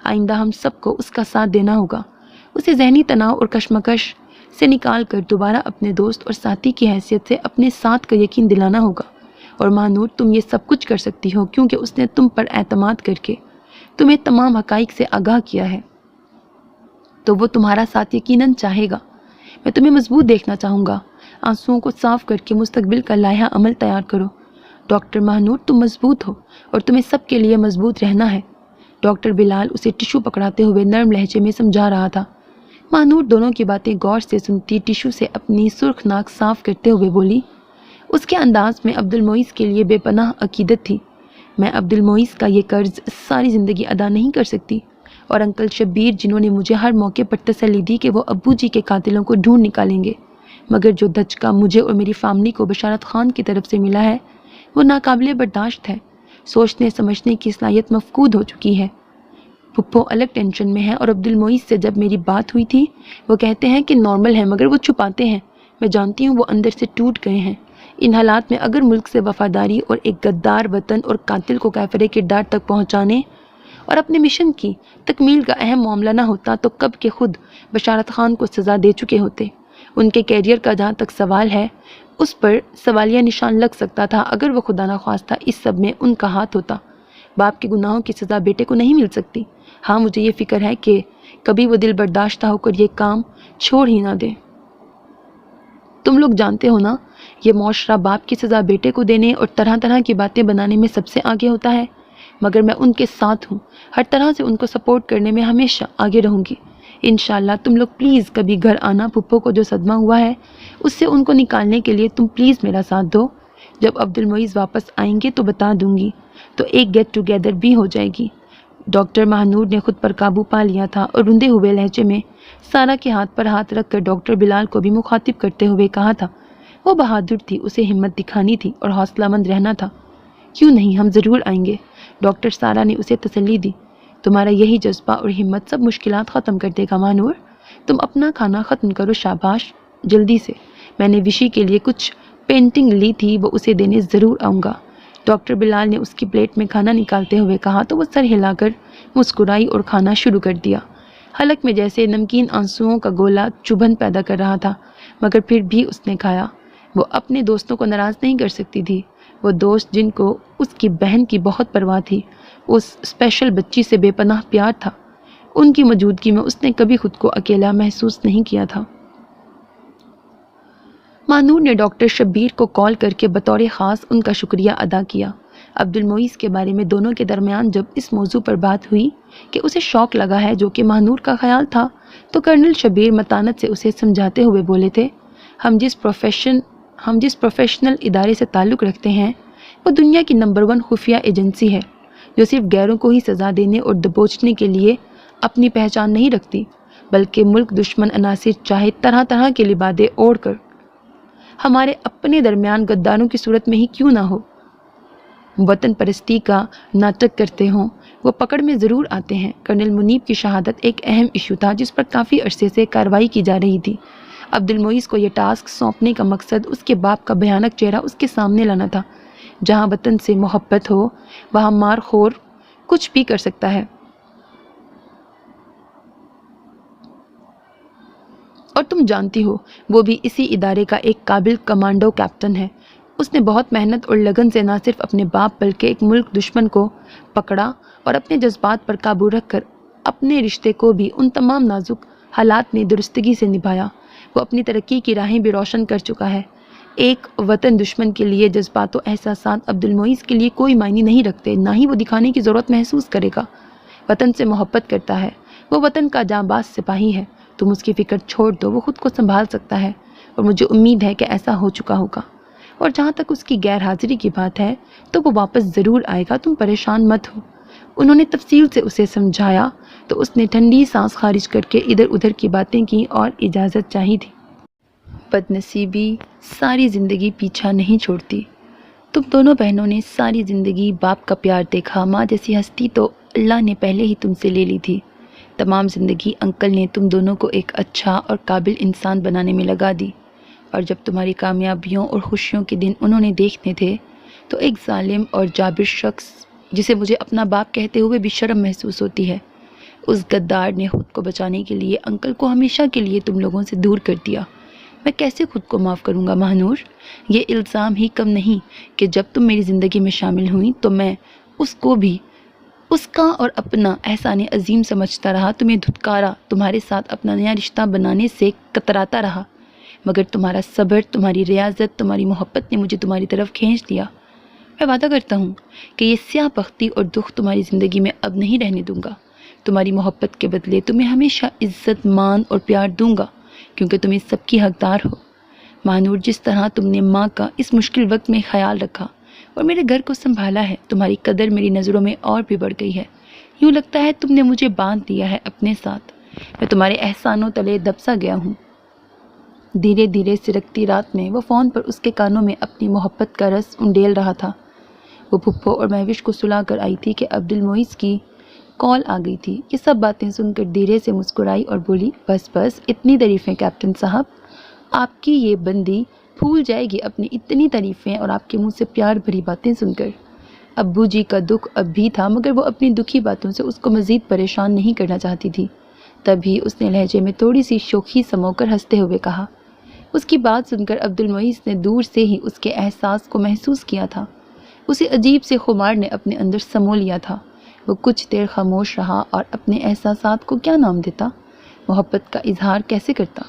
آئندہ ہم سب کو اس کا ساتھ دینا ہوگا، اسے ذہنی تناؤ اور کشمکش سے نکال کر دوبارہ اپنے دوست اور ساتھی کی حیثیت سے اپنے ساتھ کا یقین دلانا ہوگا۔ اور مانور تم یہ سب کچھ کر سکتی ہو کیونکہ اس نے تم پر اعتماد کر کے تمہیں تمام حقائق سے آگاہ کیا ہے، تو وہ تمہارا ساتھ یقیناً چاہے گا۔ میں تمہیں مضبوط دیکھنا چاہوں گا۔ آنسوؤں کو صاف کر کے مستقبل کا لائحہ عمل تیار کرو۔ ڈاکٹر مانور تم مضبوط ہو اور تمہیں سب کے لیے مضبوط رہنا ہے۔ ڈاکٹر بلال اسے ٹشو پکڑاتے ہوئے نرم لہجے میں سمجھا رہا تھا۔ مانور دونوں کی باتیں غور سے سنتی ٹشو سے اپنی سرخ ناک صاف کرتے ہوئے بولی۔ اس کے انداز میں عبد المعیز کے لیے بے پناہ عقیدت تھی۔ میں عبد المعیز کا یہ قرض ساری زندگی ادا نہیں کر سکتی، اور انکل شبیر جنہوں نے مجھے ہر موقع پر تسلی دی کہ وہ ابو جی کے قاتلوں کو ڈھونڈ نکالیں گے، مگر جو دھچکا مجھے اور میری فیملی کو بشارت خان کی طرف سے ملا ہے وہ ناقابل برداشت ہے۔ سوچنے سمجھنے کی صلاحیت مفقود ہو چکی ہے۔ پھپھو الگ ٹینشن میں ہے، اور عبد المعیز سے جب میری بات ہوئی تھی وہ کہتے ہیں کہ نارمل ہے مگر وہ چھپاتے ہیں۔ میں جانتی ہوں وہ اندر سے ٹوٹ گئے ہیں۔ ان حالات میں اگر ملک سے وفاداری اور ایک غدار وطن اور قاتل کو کافر کردار تک پہنچانے اور اپنے مشن کی تکمیل کا اہم معاملہ نہ ہوتا تو کب کے خود بشارت خان کو سزا دے چکے ہوتے۔ ان کے کیریئر کا جہاں تک سوال ہے اس پر سوالیہ نشان لگ سکتا تھا اگر وہ خدا نخواستہ اس سب میں ان کا ہاتھ ہوتا۔ باپ کے گناہوں کی سزا بیٹے کو نہیں مل سکتی۔ ہاں مجھے یہ فکر ہے کہ کبھی وہ دل برداشتہ ہو کر یہ کام چھوڑ ہی نہ دے۔ تم لوگ جانتے ہو نا، یہ معاشرہ باپ کی سزا بیٹے کو دینے اور طرح طرح کی باتیں بنانے میں سب سے آگے ہوتا ہے، مگر میں ان کے ساتھ ہوں، ہر طرح سے ان کو سپورٹ کرنے میں ہمیشہ آگے رہوں گی۔ انشاءاللہ تم لوگ پلیز کبھی گھر آنا، پھپھو کو جو صدمہ ہوا ہے اس سے ان کو نکالنے کے لیے تم پلیز میرا ساتھ دو۔ جب عبد المعیز واپس آئیں گے تو بتا دوں گی، تو ایک گیٹ ٹوگیدر بھی ہو جائے گی۔ ڈاکٹر مہنور نے خود پر قابو پا لیا تھا اور روندے ہوئے لہجے میں سارا کے ہاتھ پر ہاتھ رکھ کر ڈاکٹر بلال کو بھی مخاطب کرتے ہوئے کہا تھا، وہ بہادر تھی، اسے ہمت دکھانی تھی اور حوصلہ مند رہنا تھا۔ کیوں نہیں، ہم ضرور آئیں گے۔ ڈاکٹر سارا نے اسے تسلی دی۔ تمہارا یہی جذبہ اور ہمت سب مشکلات ختم کر دے گا مانور۔ تم اپنا کھانا ختم کرو، شاباش، جلدی سے۔ میں نے وشی کے لیے کچھ پینٹنگ لی تھی، وہ اسے دینے ضرور آؤں گا۔ ڈاکٹر بلال نے اس کی پلیٹ میں کھانا نکالتے ہوئے کہا تو وہ سر ہلا کر مسکرائی اور کھانا شروع کر دیا۔ حلق میں جیسے نمکین آنسوؤں کا گولا چبھن پیدا کر رہا تھا، مگر پھر بھی اس نے کھایا۔ وہ اپنے دوستوں کو ناراض نہیں کر سکتی تھی۔ وہ دوست جن کو اس کی بہن کی بہت پرواہ تھی، اس اسپیشل بچی سے بے پناہ پیار تھا، ان کی موجودگی میں اس نے کبھی خود کو اکیلا محسوس نہیں کیا تھا۔ مانور نے ڈاکٹر شبیر کو کال کر کے بطور خاص ان کا شکریہ ادا کیا۔ عبد المعیز کے بارے میں دونوں کے درمیان جب اس موضوع پر بات ہوئی کہ اسے شوق لگا ہے جو کہ مانور کا خیال تھا، تو کرنل شبیر متانت سے اسے سمجھاتے ہوئے بولے تھے، ہم جس پروفیشنل ادارے سے تعلق رکھتے ہیں وہ دنیا کی نمبر 1 خفیہ ایجنسی ہے، جو صرف غیروں کو ہی سزا دینے اور دبوچنے کے لیے اپنی پہچان نہیں رکھتی، بلکہ ملک دشمن عناصر چاہے طرح طرح کے لبادے اوڑھ کر ہمارے اپنے درمیان غداروں کی صورت میں ہی کیوں نہ ہو، وطن پرستی کا ناٹک کرتے ہوں، وہ پکڑ میں ضرور آتے ہیں۔ کرنل منیب کی شہادت ایک اہم ایشو تھا جس پر کافی عرصے سے کارروائی کی جا رہی تھی۔ عبد المعیز کو یہ ٹاسک سونپنے کا مقصد اس کے باپ کا بھیانک چہرہ اس کے سامنے لانا تھا۔ جہاں وطن سے محبت ہو وہاں مار خور کچھ بھی کر سکتا ہے، اور تم جانتی ہو وہ بھی اسی ادارے کا ایک قابل کمانڈو کیپٹن ہے۔ اس نے بہت محنت اور لگن سے نہ صرف اپنے باپ بلکہ ایک ملک دشمن کو پکڑا اور اپنے جذبات پر قابو رکھ کر اپنے رشتے کو بھی ان تمام نازک حالات میں درستگی سے نبھایا۔ وہ اپنی ترقی کی راہیں بھی روشن کر چکا ہے۔ ایک وطن دشمن کے لیے جذبات و احساسات عبد المعیز کے لیے کوئی معنی نہیں رکھتے، نہ ہی وہ دکھانے کی ضرورت محسوس کرے گا۔ وطن سے محبت کرتا ہے، وہ وطن کا جانباز سپاہی ہے۔ تم اس کی فکر چھوڑ دو، وہ خود کو سنبھال سکتا ہے، اور مجھے امید ہے کہ ایسا ہو چکا ہوگا۔ اور جہاں تک اس کی غیر حاضری کی بات ہے تو وہ واپس ضرور آئے گا، تم پریشان مت ہو۔ انہوں نے تفصیل سے اسے سمجھایا تو اس نے ٹھنڈی سانس خارج کر کے ادھر ادھر کی باتیں کی اور اجازت چاہی تھی۔ بدنصیبی ساری زندگی پیچھا نہیں چھوڑتی۔ تم دونوں بہنوں نے ساری زندگی باپ کا پیار دیکھا، ماں جیسی ہستی تو اللہ نے پہلے ہی تم سے لے لی تھی۔ تمام زندگی انکل نے تم دونوں کو ایک اچھا اور قابل انسان بنانے میں لگا دی، اور جب تمہاری کامیابیوں اور خوشیوں کے دن انہوں نے دیکھنے تھے تو ایک ظالم اور جابر شخص جسے مجھے اپنا باپ کہتے ہوئے بھی شرم محسوس ہوتی ہے، اس غدار نے خود کو بچانے کے لیے انکل کو ہمیشہ کے لیے تم لوگوں سے دور کر دیا۔ میں کیسے خود کو معاف کروں گا مہنور؟ یہ الزام ہی کم نہیں کہ جب تم میری زندگی میں شامل ہوئیں تو میں اس کو بھی اس کا اور اپنا احسان عظیم سمجھتا رہا، تمہیں دھتکارا، تمہارے ساتھ اپنا نیا رشتہ بنانے سے کتراتا رہا، مگر تمہارا صبر، تمہاری ریاضت، تمہاری محبت نے مجھے تمہاری طرف کھینچ دیا۔ میں وعدہ کرتا ہوں کہ یہ سیاہ بختی اور دکھ تمہاری زندگی میں اب نہیں رہنے دوں گا۔ تمہاری محبت کے بدلے تمہیں ہمیشہ عزت، مان اور پیار دوں گا، کیونکہ تم اس سب کی حقدار ہو۔ مانور، جس طرح تم نے ماں کا اس مشکل وقت میں خیال رکھا اور میرے گھر کو سنبھالا ہے، تمہاری قدر میری نظروں میں اور بھی بڑھ گئی ہے۔ یوں لگتا ہے تم نے مجھے باندھ دیا ہے اپنے ساتھ، میں تمہارے احسانوں تلے دبسا گیا ہوں۔ دھیرے دھیرے سرکتی رات میں وہ فون پر اس کے کانوں میں اپنی محبت کا رس انڈیل رہا تھا۔ وہ پھپھو اور مہوش کو سلا کر آئی تھی کہ عبد المعیز کی کال آ گئی تھی۔ یہ سب باتیں سن کر دھیرے سے مسکرائی اور بولی، بس بس اتنی تعریفیں کیپٹن صاحب، آپ کی یہ بندی پھول جائے گی اپنی اتنی تعریفیں اور آپ کے منہ سے پیار بھری باتیں سن کر۔ ابو جی کا دکھ اب بھی تھا، مگر وہ اپنی دکھی باتوں سے اس کو مزید پریشان نہیں کرنا چاہتی تھی۔ تبھی اس نے لہجے میں تھوڑی سی شوخی سمو کر ہنستے ہوئے کہا۔ اس کی بات سن کر عبد المعیز نے دور سے ہی اس کے احساس کو محسوس کیا تھا۔ اسے عجیب سے خمار نے اپنے اندر سمو لیا تھا۔ وہ کچھ دیر خاموش رہا اور اپنے احساسات کو کیا نام دیتا، محبت کا اظہار کیسے کرتا۔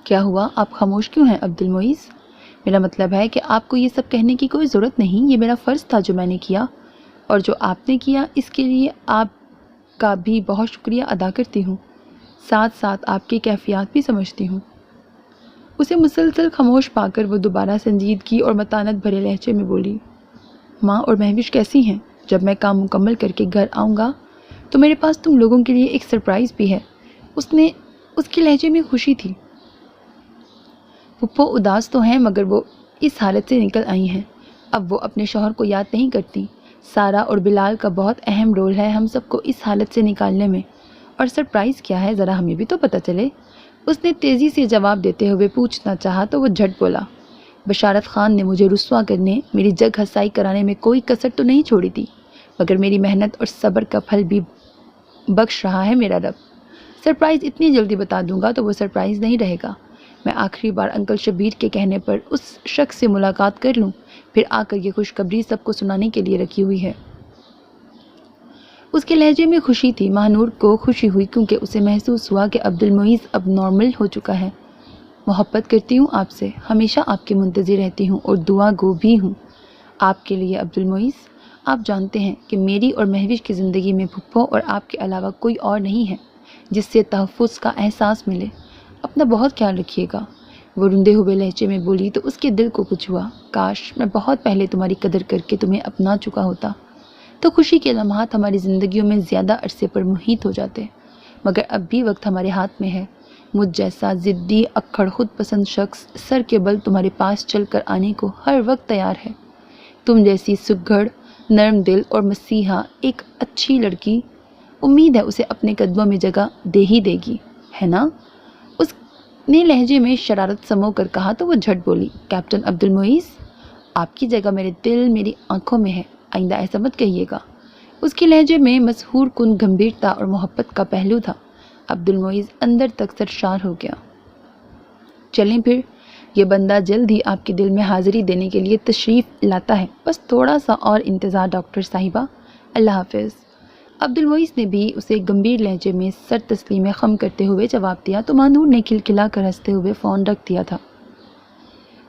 کیا ہوا، آپ خاموش کیوں ہیں عبد المعیز؟ میرا مطلب ہے کہ آپ کو یہ سب کہنے کی کوئی ضرورت نہیں، یہ میرا فرض تھا جو میں نے کیا، اور جو آپ نے کیا اس کے لیے آپ کا بھی بہت شکریہ ادا کرتی ہوں، ساتھ ساتھ آپ کی کیفیات بھی سمجھتی ہوں۔ اسے مسلسل خاموش پا کر وہ دوبارہ سنجیدگی اور متانت بھرے لہجے میں بولی، ماں اور مہوش کیسی ہیں؟ جب میں کام مکمل کر کے گھر آؤں گا تو میرے پاس تم لوگوں کے لیے ایک سرپرائز بھی ہے۔ اس کے لہجے میں خوشی تھی۔ پھپھو اداس تو ہیں مگر وہ اس حالت سے نکل آئی ہیں، اب وہ اپنے شوہر کو یاد نہیں کرتی۔ سارا اور بلال کا بہت اہم رول ہے ہم سب کو اس حالت سے نکالنے میں، اور سرپرائز کیا ہے ذرا ہمیں بھی تو پتہ چلے۔ اس نے تیزی سے جواب دیتے ہوئے پوچھنا چاہا تو وہ جھٹ بولا، بشارت خان نے مجھے رسوا کرنے، میری جگ ہسائی کرانے میں کوئی کسر تو نہیں چھوڑی تھی، مگر میری محنت اور صبر کا پھل بھی بخش رہا ہے میرا رب۔ سرپرائز اتنی جلدی بتا دوں گا تو وہ سرپرائز نہیں رہے گا۔ میں آخری بار انکل شبیر کے کہنے پر اس شخص سے ملاقات کر لوں، پھر آ کر یہ خوشخبری سب کو سنانے کے لیے رکھی ہوئی ہے۔ اس کے لہجے میں خوشی تھی۔ ماہنور کو خوشی ہوئی کیونکہ اسے محسوس ہوا کہ عبد المعیز اب نارمل ہو چکا ہے۔ محبت کرتی ہوں آپ سے، ہمیشہ آپ کے منتظر رہتی ہوں اور دعا گو بھی ہوں آپ کے لیے عبد المعیز۔ آپ جانتے ہیں کہ میری اور مہوش کی زندگی میں پھپھو اور آپ کے علاوہ کوئی اور نہیں ہے جس سے تحفظ کا احساس ملے۔ اپنا بہت خیال رکھیے گا۔ وہ رندے ہوئے لہجے میں بولی تو اس کے دل کو کچھ ہوا۔ کاش میں بہت پہلے تمہاری قدر کر کے تمہیں اپنا چکا ہوتا تو خوشی کے لمحات ہماری زندگیوں میں زیادہ عرصے پر محیط ہو جاتے، مگر اب بھی وقت ہمارے ہاتھ میں ہے۔ مجھ جیسا ضدی اکڑ خود پسند شخص سر کے بل تمہارے پاس چل کر آنے کو ہر وقت تیار ہے۔ تم جیسی سگڑ، نرم دل اور مسیحا ایک اچھی لڑکی، امید ہے اسے اپنے قدموں میں جگہ دے ہی دے گی، ہے نا؟ اس نے لہجے میں شرارت سمو کر کہا تو وہ جھٹ بولی، کیپٹن عبد المعیز، آپ کی جگہ میرے دل، میری آنکھوں میں ہے، آئندہ ایسا مت کہیے گا۔ اس کے لہجے میں مسحور کن گمبھیرتا اور محبت کا پہلو تھا۔ عبد المعیز اندر تک سرشار ہو گیا۔ چلیں پھر، یہ بندہ جلد ہی آپ کے دل میں حاضری دینے کے لیے تشریف لاتا ہے، بس تھوڑا سا اور انتظار ڈاکٹر صاحبہ، اللہ حافظ۔ عبد المعیز نے بھی اسے گمبھیر لہجے میں سر تسلیم خم کرتے ہوئے جواب دیا تو ماہنور نے کھلکھلا کر ہنستے ہوئے فون رکھ دیا تھا۔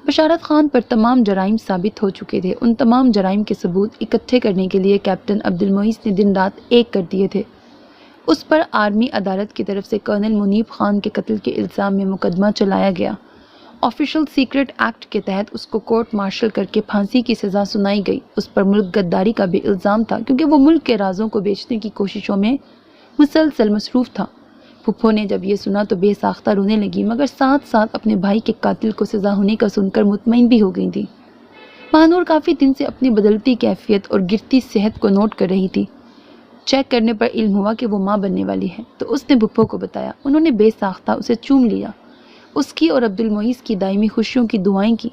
بشارت خان پر تمام جرائم ثابت ہو چکے تھے۔ ان تمام جرائم کے ثبوت اکٹھے کرنے کے لیے کیپٹن عبد المعیز نے دن رات ایک کر دیے تھے۔ اس پر آرمی عدالت کی طرف سے کرنل منیب خان کے قتل کے الزام میں مقدمہ چلایا گیا۔ آفیشل سیکرٹ ایکٹ کے تحت اس کو کورٹ مارشل کر کے پھانسی کی سزا سنائی گئی۔ اس پر ملک غداری کا بھی الزام تھا کیونکہ وہ ملک کے رازوں کو بیچنے کی کوششوں میں مسلسل مصروف تھا۔ پھپھو نے جب یہ سنا تو بے ساختہ رونے لگی، مگر ساتھ ساتھ اپنے بھائی کے قاتل کو سزا ہونے کا سن کر مطمئن بھی ہو گئی تھی۔ ماہنور کافی دن سے اپنی بدلتی کیفیت اور گرتی صحت کو نوٹ کر رہی تھی۔ چیک کرنے پر علم ہوا کہ وہ ماں بننے والی ہے تو اس نے پھپھو کو بتایا۔ انہوں نے بے ساختہ اسے چوم لیا، اس کی اور عبد المعیز کی دائمی خوشیوں کی دعائیں کی۔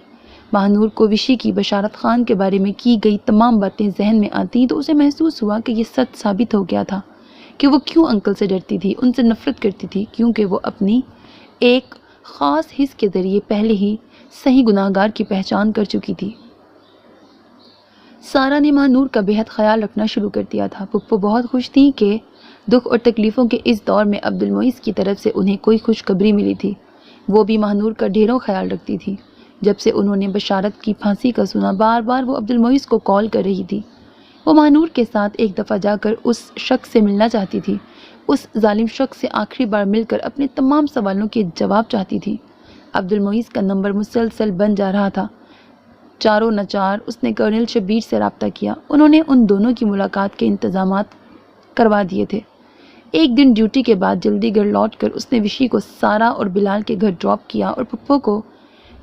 ماہنور کو وشی کی بشارت خان کے بارے میں کی گئی تمام باتیں ذہن میں آتی تو اسے محسوس ہوا کہ یہ سچ ثابت ہو گیا تھا کہ وہ کیوں انکل سے ڈرتی تھی، ان سے نفرت کرتی تھی، کیونکہ وہ اپنی ایک خاص حس کے ذریعے پہلے ہی صحیح گناہگار کی پہچان کر چکی تھی۔ سارا نے ماہنور کا بہت خیال رکھنا شروع کر دیا تھا۔ پھپھو بہت خوش تھی کہ دکھ اور تکلیفوں کے اس دور میں عبد المعیز کی طرف سے انہیں کوئی خوشخبری ملی تھی۔ وہ بھی ماہنور کا ڈھیروں خیال رکھتی تھی۔ جب سے انہوں نے بشارت کی پھانسی کا سنا، بار بار وہ عبد المعیز کو کال کر رہی تھی۔ وہ ماہنور کے ساتھ ایک دفعہ جا کر اس شخص سے ملنا چاہتی تھی، اس ظالم شخص سے آخری بار مل کر اپنے تمام سوالوں کے جواب چاہتی تھی۔ عبد المعیز کا نمبر مسلسل بن جا رہا تھا۔ چاروں نچار اس نے کرنل شبیر سے رابطہ کیا۔ انہوں نے ان دونوں کی ملاقات کے انتظامات کروا دیے تھے۔ ایک دن ڈیوٹی کے بعد جلدی گھر لوٹ کر اس نے وشی کو سارا اور بلال کے گھر ڈراپ کیا اور پھپھو کو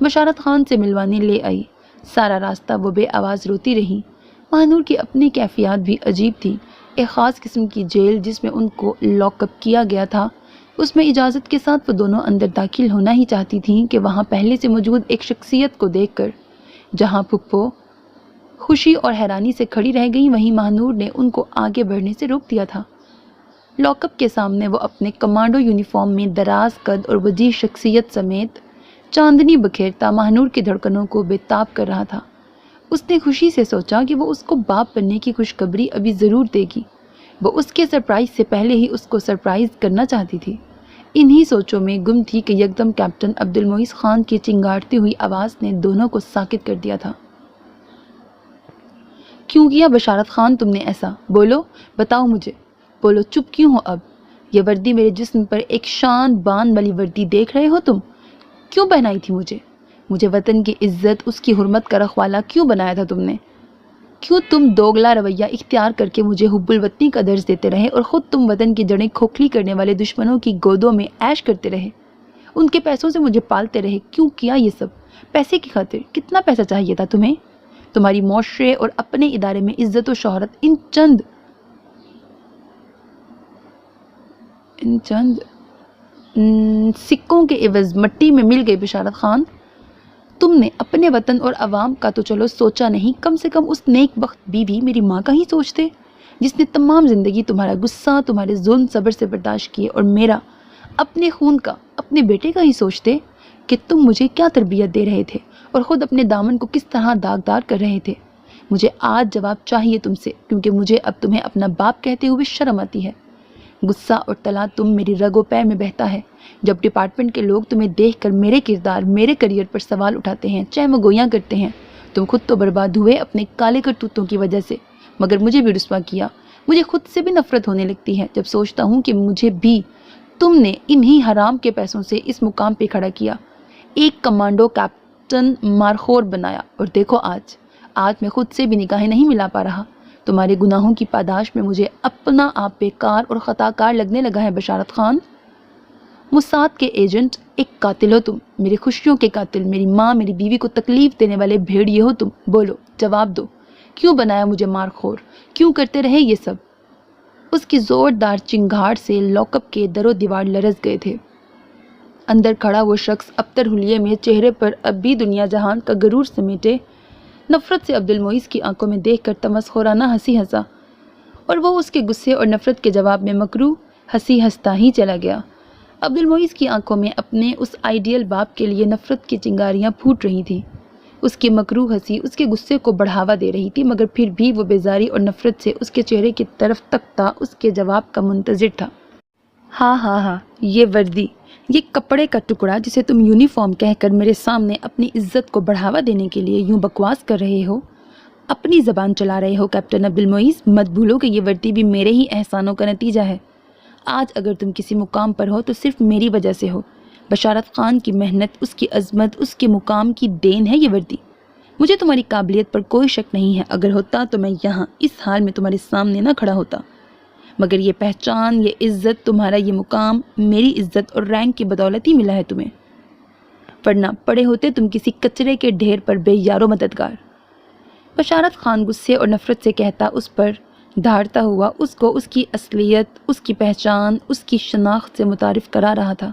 بشارت خان سے ملوانے لے آئی۔ سارا راستہ وہ بے آواز روتی رہی۔ ماہنور کی اپنی کیفیات بھی عجیب تھی۔ ایک خاص قسم کی جیل جس میں ان کو لاک اپ کیا گیا تھا، اس میں اجازت کے ساتھ وہ دونوں اندر داخل ہونا ہی چاہتی تھیں کہ وہاں پہلے سے موجود ایک شخصیت کو دیکھ کر جہاں پھپھو خوشی اور حیرانی سے کھڑی رہ گئی، وہیں ماہنور نے ان کو آگے بڑھنے سے روک دیا تھا۔ لاک اپ کے سامنے وہ اپنے کمانڈو یونیفارم میں دراز قد اور وجیح شخصیت سمیت چاندنی بکھیرتا ماہنور کی دھڑکنوں کو بے تاب کر رہا تھا۔ اس نے خوشی سے سوچا کہ وہ اس کو باپ بننے کی خوشخبری ابھی ضرور دے گی۔ وہ اس کے سرپرائز سے پہلے ہی اس کو سرپرائز کرنا چاہتی تھی۔ انہی سوچوں میں گم تھی کہ یکدم کیپٹن عبد المعیز خان کی چنگاڑتی ہوئی آواز نے دونوں کو ساکت کر دیا تھا۔ کیوں کیا بشارت خان تم نے ایسا؟ بولو، بتاؤ مجھے، بولو، چپ کیوں ہو اب؟ یہ وردی میرے جسم پر ایک شان بان والی وردی دیکھ رہے ہو تم؟ کیوں پہنائی تھی مجھے وطن کی عزت، اس کی حرمت کا رکھوالا کیوں بنایا تھا تم نے؟ کیوں تم دوگلا رویہ اختیار کر کے مجھے حب الوطنی کا درس دیتے رہے اور خود تم وطن کی جڑیں کھوکھلی کرنے والے دشمنوں کی گودوں میں عیش کرتے رہے، ان کے پیسوں سے مجھے پالتے رہے؟ کیوں کیا یہ سب؟ پیسے کی خاطر؟ کتنا پیسہ چاہیے تھا تمہیں؟ تمہاری معاشرے اور اپنے ادارے میں عزت و شہرت ان چند ان چند سکوں کے عوض مٹی میں مل گئی بشارت خان۔ تم نے اپنے وطن اور عوام کا تو چلو سوچا نہیں، کم سے کم اس نیک بخت بیوی میری ماں کا ہی سوچتے، جس نے تمام زندگی تمہارا غصہ، تمہارے ظلم صبر سے برداشت کیے، اور میرا اپنے خون کا، اپنے بیٹے کا ہی سوچتے کہ تم مجھے کیا تربیت دے رہے تھے اور خود اپنے دامن کو کس طرح داغدار کر رہے تھے۔ مجھے آج جواب چاہیے تم سے، کیونکہ مجھے اب تمہیں اپنا باپ کہتے ہوئے شرم آتی ہے۔ غصہ اور تلا تم میری رگ و پے میں بہتا ہے۔ جب ڈپارٹمنٹ کے لوگ تمہیں دیکھ کر میرے کردار، میرے کریئر پر سوال اٹھاتے ہیں، چہم گویاں کرتے ہیں، تم خود تو برباد ہوئے اپنے کالے کرتوتوں کی وجہ سے، مگر مجھے بھی رسوا کیا۔ مجھے خود سے بھی نفرت ہونے لگتی ہے جب سوچتا ہوں کہ مجھے بھی تم نے انہی حرام کے پیسوں سے اس مقام پہ کھڑا کیا، ایک کمانڈو کیپٹن مارخور بنایا، اور دیکھو آج میں خود سے بھی نگاہیں نہیں ملا پا رہا۔ تمہارے گناہوں کی پاداش میں مجھے اپنا آپ بیکار اور خطا کار لگنے لگا ہے بشارت خان۔ موساد کے ایجنٹ، ایک قاتل ہو تم، میری خوشیوں کے قاتل، میری ماں، میری بیوی کو تکلیف دینے والے بھیڑیے ہو تم۔ بولو، جواب دو، کیوں بنایا مجھے مارخور؟ کیوں کرتے رہے یہ سب؟ اس کی زوردار چنگھاڑ سے لاک اپ کے در و دیوار لرز گئے تھے۔ اندر کھڑا وہ شخص ابتر حلیے میں چہرے پر اب بھی دنیا جہان کا غرور سمیٹے نفرت سے عبد المعیز کی آنکھوں میں دیکھ کر تمسخرانہ ہنسی ہنسا، اور وہ اس کے غصے اور نفرت کے جواب میں مکروہ ہنسی ہنستا ہی چلا گیا۔ عبد المعیز کی آنکھوں میں اپنے اس آئیڈیل باپ کے لیے نفرت کی چنگاریاں پھوٹ رہی تھیں۔ اس کی مکروہ ہنسی اس کے غصے کو بڑھاوا دے رہی تھی، مگر پھر بھی وہ بیزاری اور نفرت سے اس کے چہرے کی طرف تکتا اس کے جواب کا منتظر تھا۔ ہاں، یہ وردی، یہ کپڑے کا ٹکڑا جسے تم یونیفارم کہہ کر میرے سامنے اپنی عزت کو بڑھاوا دینے کے لیے یوں بکواس کر رہے ہو، اپنی زبان چلا رہے ہو کیپٹن عبد المعیز۔ مت بھولو کہ یہ وردی بھی میرے ہی احسانوں کا نتیجہ ہے۔ آج اگر تم کسی مقام پر ہو تو صرف میری وجہ سے ہو۔ بشارت خان کی محنت، اس کی عظمت، اس کے مقام کی دین ہے یہ وردی۔ مجھے تمہاری قابلیت پر کوئی شک نہیں ہے، اگر ہوتا تو میں یہاں اس حال میں تمہارے سامنے نہ کھڑا ہوتا، مگر یہ پہچان، یہ عزت، تمہارا یہ مقام میری عزت اور رینک کی بدولت ہی ملا ہے تمہیں، ورنہ پڑے ہوتے تم کسی کچرے کے ڈھیر پر بے یارو مددگار۔ بشارت خان غصے اور نفرت سے کہتا اس پر دھاڑتا ہوا اس کو اس کی اصلیت، اس کی پہچان، اس کی شناخت سے متعارف کرا رہا تھا۔